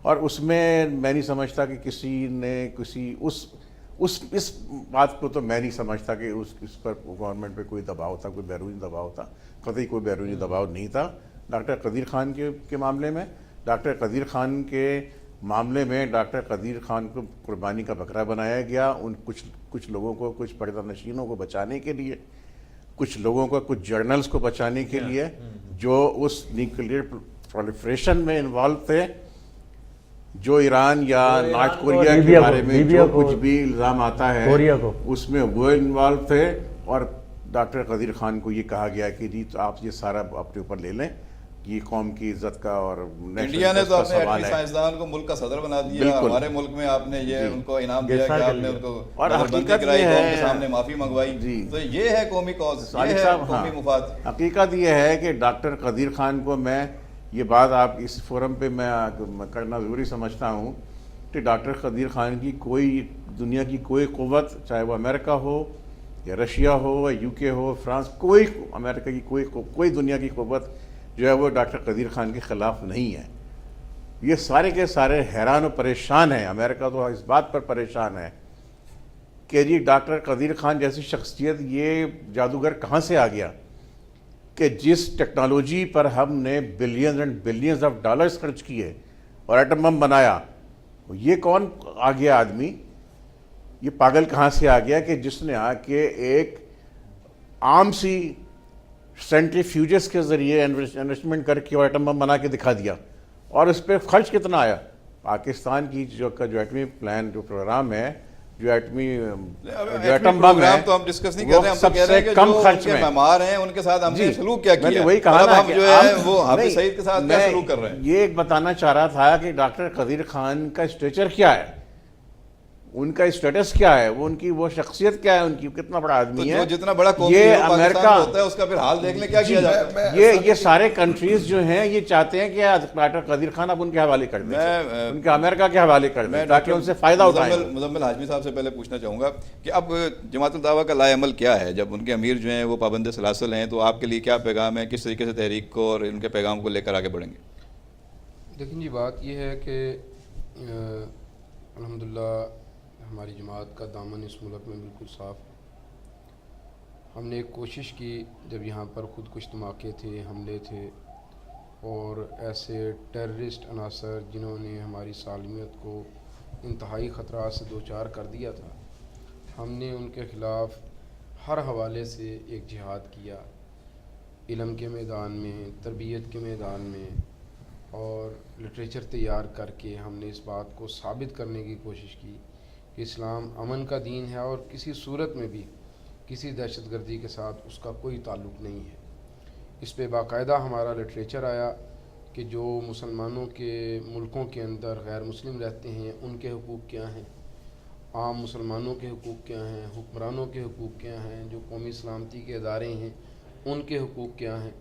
اور اس میں میں نہیں سمجھتا کہ کسی نے اس بات کو تو میں نہیں سمجھتا کہ اس پر گورنمنٹ پہ کوئی دباؤ تھا، کوئی بیرونی دباؤ تھا. قطعی کوئی بیرونی دباؤ نہیں تھا ڈاکٹر قدیر خان کے معاملے میں. ڈاکٹر قدیر خان کے معاملے میں ڈاکٹر قدیر خان کو قربانی کا بکرا بنایا گیا. ان کچھ لوگوں کو، کچھ پردہ نشینوں کو بچانے کے لیے، کچھ لوگوں کو، کچھ جرنلز کو بچانے کے لیے جو اس نیوکلیئر پرولیفریشن میں انوالو تھے، جو ایران یا نارتھ کوریا کے بارے میں جو کچھ بھی الزام آتا ہے اس میں وہ انوالو تھے. اور ڈاکٹر قدیر خان کو یہ کہا گیا کہ جی آپ یہ سارا اپنے اوپر لے لیں، یہ قوم کی عزت کا اور انڈیا نے تو اپنے ایٹمی سائنسدان کو ملک کا صدر بنا دیا. ہمارے ملک میں آپ نے یہ ان کو انعام دیا کہ آپ نے ان کو اور حقیقت کرائی، یہ قوم کے ہے سامنے معافی منگوائی. تو یہ ہے قومی کاز، یہ ہے قومی مفاد. حقیقت یہ ہے کہ ڈاکٹر قدیر خان کو میں یہ بات آپ اس فورم پہ میں کرنا ضروری سمجھتا ہوں کہ ڈاکٹر قدیر خان کی کوئی دنیا کی کوئی قوت، چاہے وہ امریکہ ہو یا رشیا ہو یا یو کے ہو، فرانس، کوئی امریکہ کی کوئی دنیا کی قوت جو ہے وہ ڈاکٹر قدیر خان کے خلاف نہیں ہے. یہ سارے کے سارے حیران و پریشان ہیں. امریکہ تو اس بات پر پریشان ہے کہ جی ڈاکٹر قدیر خان جیسی شخصیت، یہ جادوگر کہاں سے آ گیا کہ جس ٹیکنالوجی پر ہم نے billions and billions of dollars خرچ کیے اور ایٹم بم بنایا، یہ کون آ گیا آدمی؟ یہ پاگل کہاں سے آ گیا کہ جس نے آ کے ایک عام سی سینٹریفیوجز کے ذریعے انویسٹمنٹ کر کے اور ایٹم بم بنا کے دکھا دیا؟ اور اس پہ خرچ کتنا آیا؟ پاکستان کی جو ایٹمی پلان، جو پروگرام ہے، جو ایٹم بم ہے، تو ہم ڈسکس نہیں کر رہے ہیں، ہم تو کہہ رہے ہیں کہ کم جو خرچ ان کے معمار ہیں ان کے ساتھ ہم نے سلوک کیا کیا. وہی کہا نا ہم جو ہے وہ حافظ سعید کے ساتھ کیا سلوک کر رہے ہیں. یہ بتانا چاہ رہا تھا کہ ڈاکٹر قدیر خان کا اسٹیچر کیا ہے، ان کا اسٹیٹس کیا ہے، وہ ان کی وہ شخصیت کیا ہے، ان کی کتنا بڑا آدمی ہے. جتنا بڑا قومی امریکہ ہوتا ہے اس کا پھر حال دیکھ لیں کیا کیا جاتا ہے. یہ سارے کنٹریز جو ہیں یہ چاہتے ہیں کہ ڈاکٹر قدیر خان اب ان کے حوالے کر دیں، ان کے امریکہ کے حوالے کر دیں تاکہ ان سے فائدہ اٹھائیں. مزمل ہاشمی صاحب سے پہلے پوچھنا چاہوں گا کہ اب جماعت الدعویٰ کا لائے عمل کیا ہے جب ان کے امیر جو ہیں وہ پابند سلاسل ہیں، تو آپ کے لیے کیا پیغام ہے، کس طریقے سے تحریک کو اور ان کے پیغام کو لے کر آگے بڑھیں گے؟ لیکن جی بات یہ ہے کہ الحمدللہ ہماری جماعت کا دامن اس ملک میں بالکل صاف ہے. ہم نے ایک کوشش کی جب یہاں پر خود کش دھماکے تھے، حملے تھے اور ایسے ٹیررسٹ عناصر جنہوں نے ہماری سالمیت کو انتہائی خطرات سے دوچار کر دیا تھا، ہم نے ان کے خلاف ہر حوالے سے ایک جہاد کیا، علم کے میدان میں، تربیت کے میدان میں، اور لٹریچر تیار کر کے ہم نے اس بات کو ثابت کرنے کی کوشش کی کہ اسلام امن کا دین ہے اور کسی صورت میں بھی کسی دہشت گردی کے ساتھ اس کا کوئی تعلق نہیں ہے. اس پہ باقاعدہ ہمارا لٹریچر آیا کہ جو مسلمانوں کے ملکوں کے اندر غیر مسلم رہتے ہیں ان کے حقوق کیا ہیں، عام مسلمانوں کے حقوق کیا ہیں، حکمرانوں کے حقوق کیا ہیں، جو قومی سلامتی کے ادارے ہیں ان کے حقوق کیا ہیں.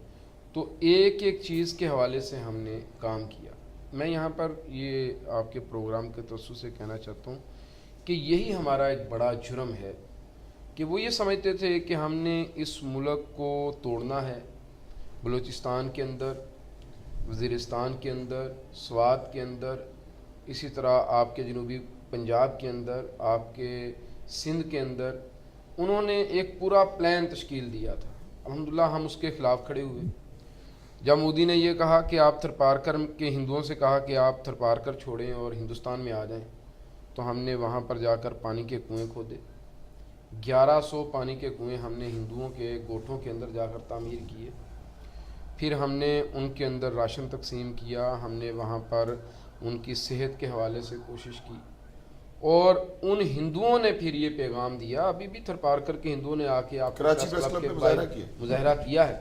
تو ایک ایک چیز کے حوالے سے ہم نے کام کیا. میں یہاں پر یہ آپ کے پروگرام کے توسط سے کہنا چاہتا ہوں کہ یہی ہمارا ایک بڑا جرم ہے کہ وہ یہ سمجھتے تھے کہ ہم نے اس ملک کو توڑنا ہے. بلوچستان کے اندر، وزیرستان کے اندر، سوات کے اندر، اسی طرح آپ کے جنوبی پنجاب کے اندر، آپ کے سندھ کے اندر انہوں نے ایک پورا پلان تشکیل دیا تھا. الحمدللہ ہم اس کے خلاف کھڑے ہوئے. جب مودی نے یہ کہا کہ آپ تھرپارکر کے ہندوؤں سے کہا کہ آپ تھرپارکر چھوڑیں اور ہندوستان میں آ جائیں، تو ہم نے وہاں پر جا کر پانی کے کنویں کھودے. 1100 پانی کے کنویں ہم نے ہندوؤں کے گوٹھوں کے اندر جا کر تعمیر کیے. پھر ہم نے ان کے اندر راشن تقسیم کیا. ہم نے وہاں پر ان کی صحت کے حوالے سے کوشش کی اور ان ہندوؤں نے پھر یہ پیغام دیا. ابھی بھی تھرپارکر کے ہندوؤں نے آ کے آپ کراچی پریس کلب میں مظاہرہ کیا ہے.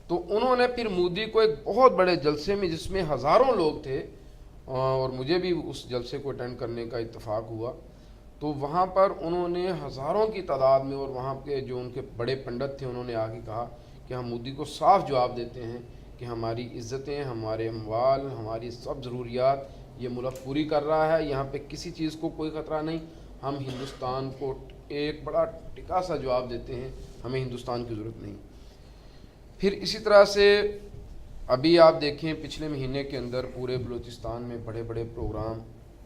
تو انہوں نے پھر مودی کو ایک بہت بڑے جلسے میں جس میں ہزاروں لوگ تھے اور مجھے بھی اس جلسے کو اٹینڈ کرنے کا اتفاق ہوا، تو وہاں پر انہوں نے ہزاروں کی تعداد میں، اور وہاں کے جو ان کے بڑے پنڈت تھے، انہوں نے آ کے کہا کہ ہم مودی کو صاف جواب دیتے ہیں کہ ہماری عزتیں، ہمارے اموال، ہماری سب ضروریات یہ ملک پوری کر رہا ہے، یہاں پہ کسی چیز کو کوئی خطرہ نہیں، ہم ہندوستان کو ایک بڑا ٹکا سا جواب دیتے ہیں، ہمیں ہندوستان کی ضرورت نہیں۔ پھر اسی طرح سے ابھی آپ دیکھیں پچھلے مہینے کے اندر پورے بلوچستان میں بڑے بڑے پروگرام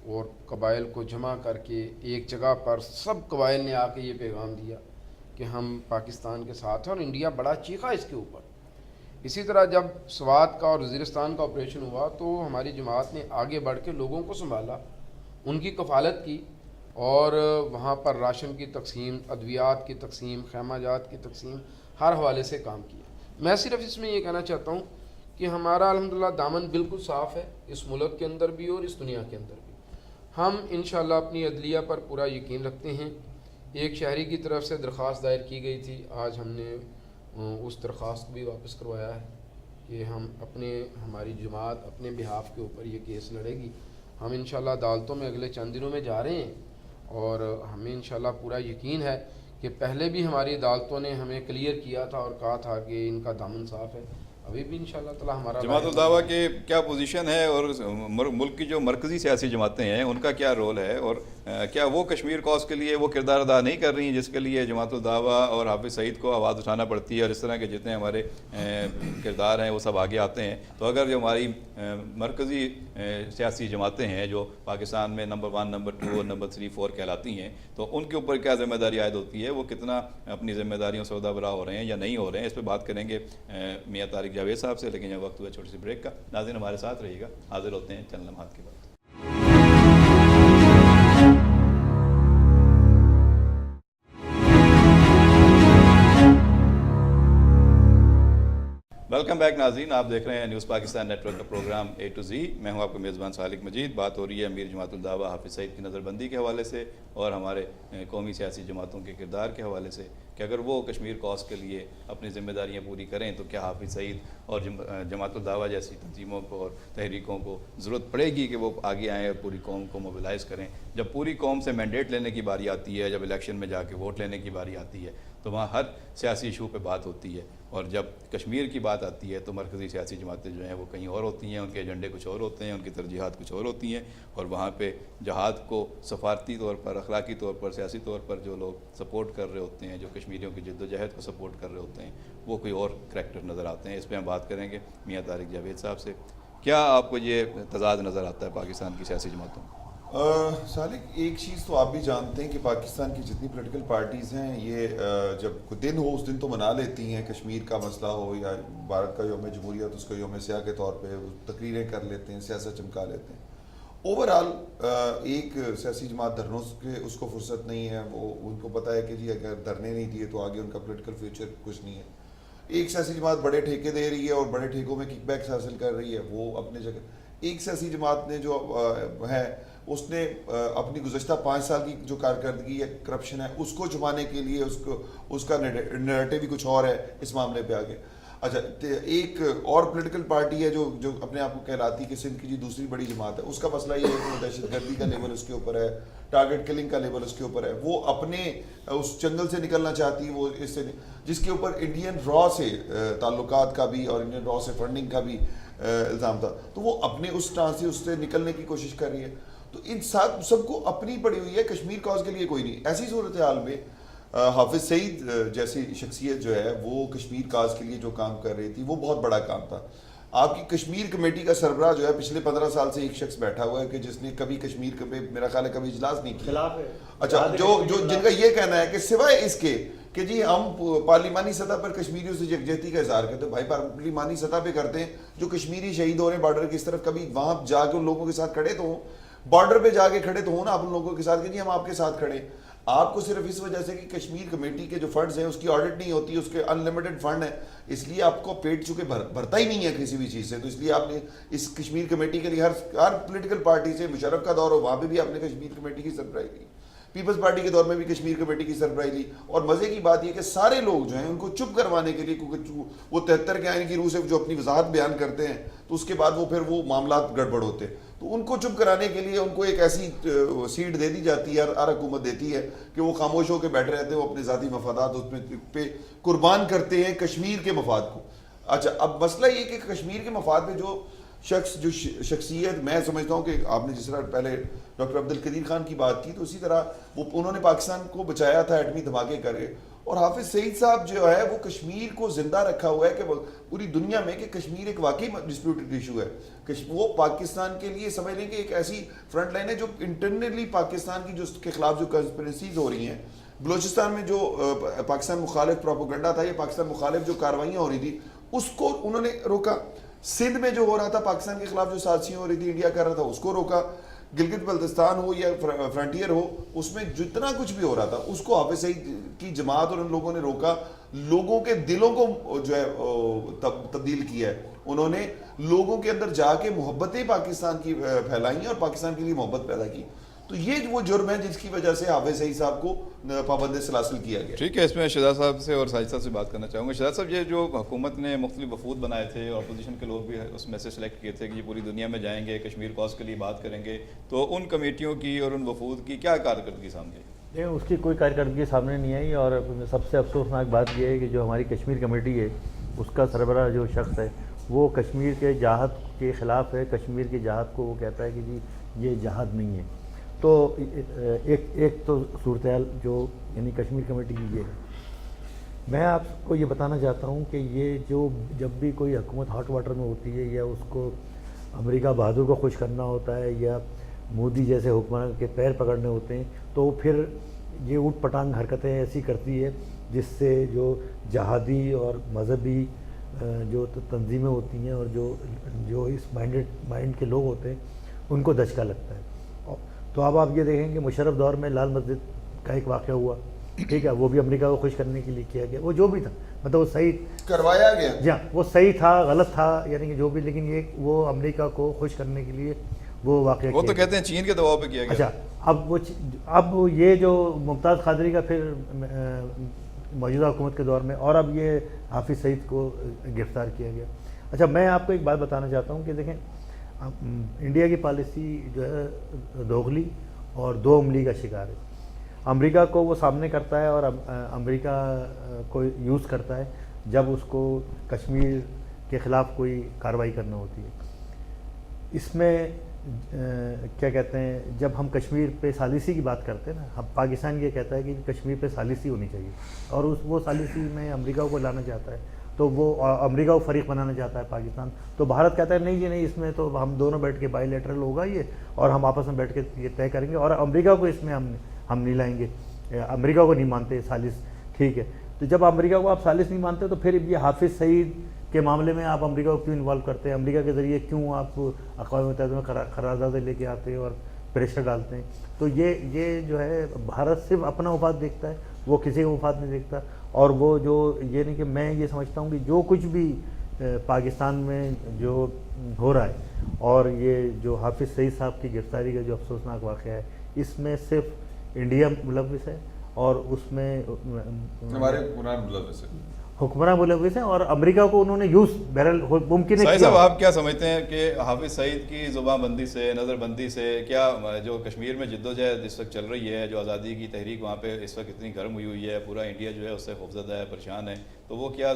اور قبائل کو جمع کر کے ایک جگہ پر سب قبائل نے آ کے یہ پیغام دیا کہ ہم پاکستان کے ساتھ ہیں، اور انڈیا بڑا چیخا اس کے اوپر۔ اسی طرح جب سوات کا اور وزیرستان کا آپریشن ہوا تو ہماری جماعت نے آگے بڑھ کے لوگوں کو سنبھالا، ان کی کفالت کی، اور وہاں پر راشن کی تقسیم، ادویات کی تقسیم، خیمہ جات کی تقسیم، ہر حوالے سے کام کیا۔ میں صرف اس میں یہ کہنا چاہتا ہوں کہ ہمارا الحمدللہ دامن بالکل صاف ہے، اس ملک کے اندر بھی اور اس دنیا کے اندر بھی۔ ہم انشاءاللہ اپنی عدلیہ پر پورا یقین رکھتے ہیں۔ ایک شہری کی طرف سے درخواست دائر کی گئی تھی، آج ہم نے اس درخواست کو بھی واپس کروایا ہے کہ ہماری جماعت اپنے بہاف کے اوپر یہ کیس لڑے گی۔ ہم انشاءاللہ عدالتوں میں اگلے چند دنوں میں جا رہے ہیں، اور ہمیں انشاءاللہ پورا یقین ہے کہ پہلے بھی ہماری عدالتوں نے ہمیں کلیئر کیا تھا اور کہا تھا کہ ان کا دامن صاف ہے، ابھی بھی انشاءاللہ تعالی ہمارا جماعت الدعویٰ کی کیا پوزیشن ہے، اور ملک کی جو مرکزی سیاسی جماعتیں ہیں ان کا کیا رول ہے، اور کیا وہ کشمیر کاز کے لیے وہ کردار ادا نہیں کر رہی ہیں جس کے لیے جماعت الدعویٰ اور حافظ سعید کو آواز اٹھانا پڑتی ہے، اور اس طرح کے جتنے ہمارے کردار ہیں وہ سب آگے آتے ہیں؟ تو اگر جو ہماری مرکزی سیاسی جماعتیں ہیں جو پاکستان میں نمبر 1، نمبر 2 اور نمبر 3، 4 کہلاتی ہیں، تو ان کے اوپر کیا ذمہ داری عائد ہوتی ہے، وہ کتنا اپنی ذمہ داریوں سے عہدہ ہو رہے ہیں یا نہیں ہو رہے ہیں؟ اس پہ بات کریں گے میاں طارق جاوید صاحب سے، لیکن یہ وقت ہوا چھوٹی سی بریک کا۔ ناظرین ہمارے ساتھ رہیے گا، حاضر ہوتے ہیں چند لمحات کے بعد۔ ویلکم بیک ناظرین، آپ دیکھ رہے ہیں نیوز پاکستان نیٹ ورک کا پروگرام A to Z۔ میں ہوں آپ کا میزبان صالح مجید۔ بات ہو رہی ہے امیر جماعت الدعویٰ حافظ سعید کی نظر بندی کے حوالے سے اور ہمارے قومی سیاسی جماعتوں کے کردار کے حوالے سے، کہ اگر وہ کشمیر کاز کے لیے اپنی ذمہ داریاں پوری کریں تو کیا حافظ سعید اور جماعت الدعویٰ جیسی تنظیموں کو اور تحریکوں کو ضرورت پڑے گی کہ وہ آگے آئیں اور پوری قوم کو موبلائز کریں؟ جب پوری قوم سے مینڈیٹ لینے کی باری آتی ہے، جب الیکشن میں جا کے ووٹ لینے کی باری آتی ہے، تو وہاں ہر سیاسی ایشو پہ بات ہوتی ہے، اور جب کشمیر کی بات آتی ہے تو مرکزی سیاسی جماعتیں جو ہیں وہ کہیں اور ہوتی ہیں، ان کے ایجنڈے کچھ اور ہوتے ہیں، ان کی ترجیحات کچھ اور ہوتی ہیں، اور وہاں پہ جہاد کو سفارتی طور پر، اخلاقی طور پر، سیاسی طور پر جو لوگ سپورٹ کر رہے ہوتے ہیں، جو کشمیریوں کی جد و جہد کو سپورٹ کر رہے ہوتے ہیں، وہ کوئی اور کریکٹر نظر آتے ہیں۔ اس پہ ہم بات کریں گے میاں طارق جاوید صاحب سے۔ کیا آپ کو یہ تضاد نظر آتا ہے پاکستان کی سیاسی جماعتوں میں؟ سالک، ایک چیز تو آپ بھی جانتے ہیں کہ پاکستان کی جتنی پولیٹیکل پارٹیز ہیں یہ جب کوئی دن ہو اس دن تو منا لیتی ہیں، کشمیر کا مسئلہ ہو یا بھارت کا یوم جمہوریت، اس کو یوم سیاہ کے طور پہ تقریریں کر لیتے ہیں، سیاست چمکا لیتے ہیں۔ اوورآل ایک سیاسی جماعت دھرنوں کے اس کو فرصت نہیں ہے، وہ ان کو پتہ ہے کہ جی اگر دھرنے نہیں دیے تو آگے ان کا پولیٹیکل فیوچر کچھ نہیں ہے۔ ایک سیاسی جماعت بڑے ٹھیکے دے رہی ہے اور بڑے ٹھیکوں میں کک بیکس حاصل کر رہی ہے، وہ اپنے جگہ۔ ایک سیاسی جماعت نے جو ہے اس نے اپنی گزشتہ 5 سال کی جو کارکردگی ہے، کرپشن ہے، اس کو چھپانے کے لیے اس کا نیریٹو بھی کچھ اور ہے اس معاملے پہ آگے۔ اچھا، ایک اور پولیٹیکل پارٹی ہے جو اپنے آپ کو کہلاتی کہ سندھ کی جو دوسری بڑی جماعت ہے، اس کا مسئلہ یہ ہے کہ وہ دہشت گردی کا لیول اس کے اوپر ہے، ٹارگٹ کلنگ کا لیول اس کے اوپر ہے، وہ اپنے اس جنگل سے نکلنا چاہتی ہے، وہ اس سے جس کے اوپر انڈین را سے تعلقات کا بھی اور انڈین را سے فنڈنگ کا بھی الزام تھا، تو وہ اپنے اس ٹرانس سے اس سے نکلنے کی کوشش کر رہی ہے۔ تو ان سب کو اپنی پڑی ہوئی ہے، کشمیر کاز کے لیے کوئی نہیں۔ ایسی صورتحال میں حافظ سعید جیسی شخصیت جو ہے وہ کشمیر کاز کے لیے جو کام کر رہی تھی وہ بہت بڑا کام تھا۔ آپ کی کشمیر کمیٹی کا سربراہ جو ہے پچھلے 15 سال سے ایک شخص بیٹھا ہوا ہے کہ جس نے کبھی کشمیر پہ میرا خیال ہے کبھی اجلاس نہیں کیا۔ اچھا، جو جن کا یہ کہنا ہے کہ سوائے اس کے کہ جی ہم پارلیمانی سطح پر کشمیریوں سے یکجہتی کا اظہار کرتے ہیں، بھائی پارلیمانی سطح پہ کرتے ہیں، جو کشمیری شہید ہو رہے ہیں بارڈر کی اس طرف، کبھی وہاں جا کے ان لوگوں کے ساتھ کھڑے تو ہوں، بارڈر پہ جا کے کھڑے تو ہوں نا آپ ان لوگوں کے ساتھ کہ جی ہم آپ کے ساتھ کھڑے۔ آپ کو صرف اس وجہ سے کہ کشمیر کمیٹی کے جو فنڈز ہیں اس کی آڈٹ نہیں ہوتی، اس کے ان لمیٹڈ فنڈ ہیں، اس لیے آپ کو پیٹ چونکہ بھرتا ہی نہیں ہے کسی بھی چیز سے، تو اس لیے آپ نے اس کشمیر کمیٹی کے لیے ہر پولیٹیکل پارٹی سے مشرف کا دور ہو وہاں پہ بھی آپ نے کشمیر کمیٹی کی سربراہی لی، پیپلز پارٹی کے دور میں بھی کشمیر کمیٹی کی سربراہی لی، اور مزے کی بات یہ کہ سارے لوگ جو ہیں ان کو چپ کروانے کے لیے، کیونکہ وہ 73 کے آئین کی روح سے جو اپنی وضاحت بیان کرتے ہیں تو اس کے بعد وہ پھر وہ معاملات گڑبڑ ہوتے ہیں۔ تو ان کو چپ کرانے کے لیے ان کو ایک ایسی سیٹ دے دی جاتی ہے، ہر حکومت دیتی ہے کہ وہ خاموش ہو کے بیٹھے رہتے ہیں، وہ اپنے ذاتی مفادات اس پہ قربان کرتے ہیں کشمیر کے مفاد کو. اچھا اب مسئلہ یہ کہ کشمیر کے مفاد پہ جو شخصیت میں سمجھتا ہوں کہ آپ نے جس طرح پہلے ڈاکٹر عبد القدیر خان کی بات کی تو اسی طرح انہوں نے پاکستان کو بچایا تھا ایٹمی دھماکے کر کے، اور حافظ سعید صاحب جو ہے وہ کشمیر کو زندہ رکھا ہوا ہے کہ پوری دنیا میں کہ کشمیر ایک واقعی ڈسپیوٹڈ ایشو ہے. وہ پاکستان کے لیے سمجھ لیں کہ ایک ایسی فرنٹ لائن ہے جو انٹرنلی پاکستان کی جو کے خلاف جو کنسپریسیز ہو رہی ہیں. بلوچستان میں جو پاکستان مخالف پروپیگنڈا تھا یا پاکستان مخالف جو کاروائیاں ہو رہی تھی اس کو انہوں نے روکا. سندھ میں جو ہو رہا تھا پاکستان کے خلاف جو سازشیں ہو رہی تھی انڈیا کر رہا تھا اس کو روکا. گلگت بلتستان ہو یا فرنٹیئر ہو اس میں جتنا کچھ بھی ہو رہا تھا اس کو حافظ سعید کی جماعت اور ان لوگوں نے روکا. لوگوں کے دلوں کو جو ہے تبدیل کیا ہے. انہوں نے لوگوں کے اندر جا کے محبتیں پاکستان کی پھیلائیں اور پاکستان کے لیے محبت پیدا کی. تو یہ وہ جرم ہے جس کی وجہ سے حافظ سعید صاحب کو پابند سلاسل کیا گیا. ٹھیک ہے، اس میں شہزاد صاحب سے اور ساجد صاحب سے بات کرنا چاہوں گا. شہزاد صاحب، یہ جو حکومت نے مختلف وفود بنائے تھے اور اپوزیشن کے لوگ بھی اس میں سے سلیکٹ کیے تھے کہ یہ پوری دنیا میں جائیں گے، کشمیر کاز کے لیے بات کریں گے، تو ان کمیٹیوں کی اور ان وفود کی کیا کارکردگی سامنے آئی؟ لیکن اس کی کوئی کارکردگی سامنے نہیں آئی، اور سب سے افسوسناک بات یہ ہے کہ جو ہماری کشمیر کمیٹی ہے اس کا سربراہ جو شخص ہے وہ کشمیر کے جہاد کے خلاف ہے. کشمیر کے جہاد کو وہ کہتا ہے کہ جی یہ جہاد نہیں ہے. تو ایک تو صورتحال جو یعنی کشمیر کمیٹی کی یہ ہے. میں آپ کو یہ بتانا چاہتا ہوں کہ یہ جو جب بھی کوئی حکومت ہاٹ واٹر میں ہوتی ہے یا اس کو امریکہ بہادر کو خوش کرنا ہوتا ہے یا مودی جیسے حکمران کے پیر پکڑنے ہوتے ہیں تو پھر یہ اوٹ پٹانگ حرکتیں ایسی کرتی ہے جس سے جو جہادی اور مذہبی جو تنظیمیں ہوتی ہیں اور جو اس مائنڈ کے لوگ ہوتے ہیں ان کو دھچکا لگتا ہے. تو اب آپ یہ دیکھیں کہ مشرف دور میں لال مسجد کا ایک واقعہ ہوا، ٹھیک ہے، وہ بھی امریکہ کو خوش کرنے کے لیے کیا گیا. وہ جو بھی تھا مطلب وہ صحیح کروایا گیا، جی ہاں وہ صحیح تھا غلط تھا یعنی کہ جو بھی، لیکن یہ وہ امریکہ کو خوش کرنے کے لیے وہ واقعہ وہ تو کہتے ہیں چین کے دباؤ پہ کیا گیا. اچھا اب یہ جو ممتاز قادری کا پھر موجودہ حکومت کے دور میں، اور اب یہ حافظ سعید کو گرفتار کیا گیا. اچھا میں آپ کو ایک بات بتانا چاہتا ہوں کہ دیکھیں انڈیا کی پالیسی جو ہے دوغلی اور دو عملی کا شکار ہے. امریکہ کو وہ سامنے کرتا ہے اور امریکہ کو یوز کرتا ہے جب اس کو کشمیر کے خلاف کوئی کارروائی کرنا ہوتی ہے. اس میں کیا کہتے ہیں جب ہم کشمیر پہ ثالثی کی بات کرتے ہیں نا، ہم پاکستان یہ کہتا ہے کہ کشمیر پہ ثالثی ہونی چاہیے اور وہ ثالثی میں امریکہ کو لانا چاہتا ہے تو وہ امریکہ کو فریق بنانا چاہتا ہے پاکستان. تو بھارت کہتا ہے نہیں جی نہیں، اس میں تو ہم دونوں بیٹھ کے بائی لیٹرل ہوگا یہ اور ہم آپس میں بیٹھ کے یہ طے کریں گے اور امریکہ کو اس میں ہم نہیں لائیں گے. امریکہ کو نہیں مانتے ثالث، ٹھیک ہے. تو جب امریکہ کو آپ ثالث نہیں مانتے تو پھر یہ حافظ سعید کے معاملے میں آپ امریکہ کو کیوں انوالو کرتے ہیں؟ امریکہ کے ذریعے کیوں آپ اقوام متحدہ میں قراردادیں لے کے آتے ہیں اور پریشر ڈالتے ہیں؟ تو یہ جو ہے بھارت صرف اپنا مفاد دیکھتا ہے، وہ کسی کا مفاد نہیں دیکھتا. اور وہ جو یہ نہیں کہ میں یہ سمجھتا ہوں کہ جو کچھ بھی پاکستان میں جو ہو رہا ہے اور یہ جو حافظ سعید صاحب کی گرفتاری کا جو افسوسناک واقعہ ہے اس میں صرف انڈیا ملوث ہے اور اس میں ہمارے حکمراں ملوث ہیں اور امریکہ کو انہوں نے یوز بہرحال ممکن ہے. صاحب آپ کیا سمجھتے ہیں کہ حافظ سعید کی زبان بندی سے، نظر بندی سے کیا جو کشمیر میں جدوجہد اس وقت چل رہی ہے، جو آزادی کی تحریک وہاں پہ اس وقت اتنی گرم ہوئی ہے، پورا انڈیا جو ہے اس سے خوفزدہ ہے، پریشان ہے، تو وہ کیا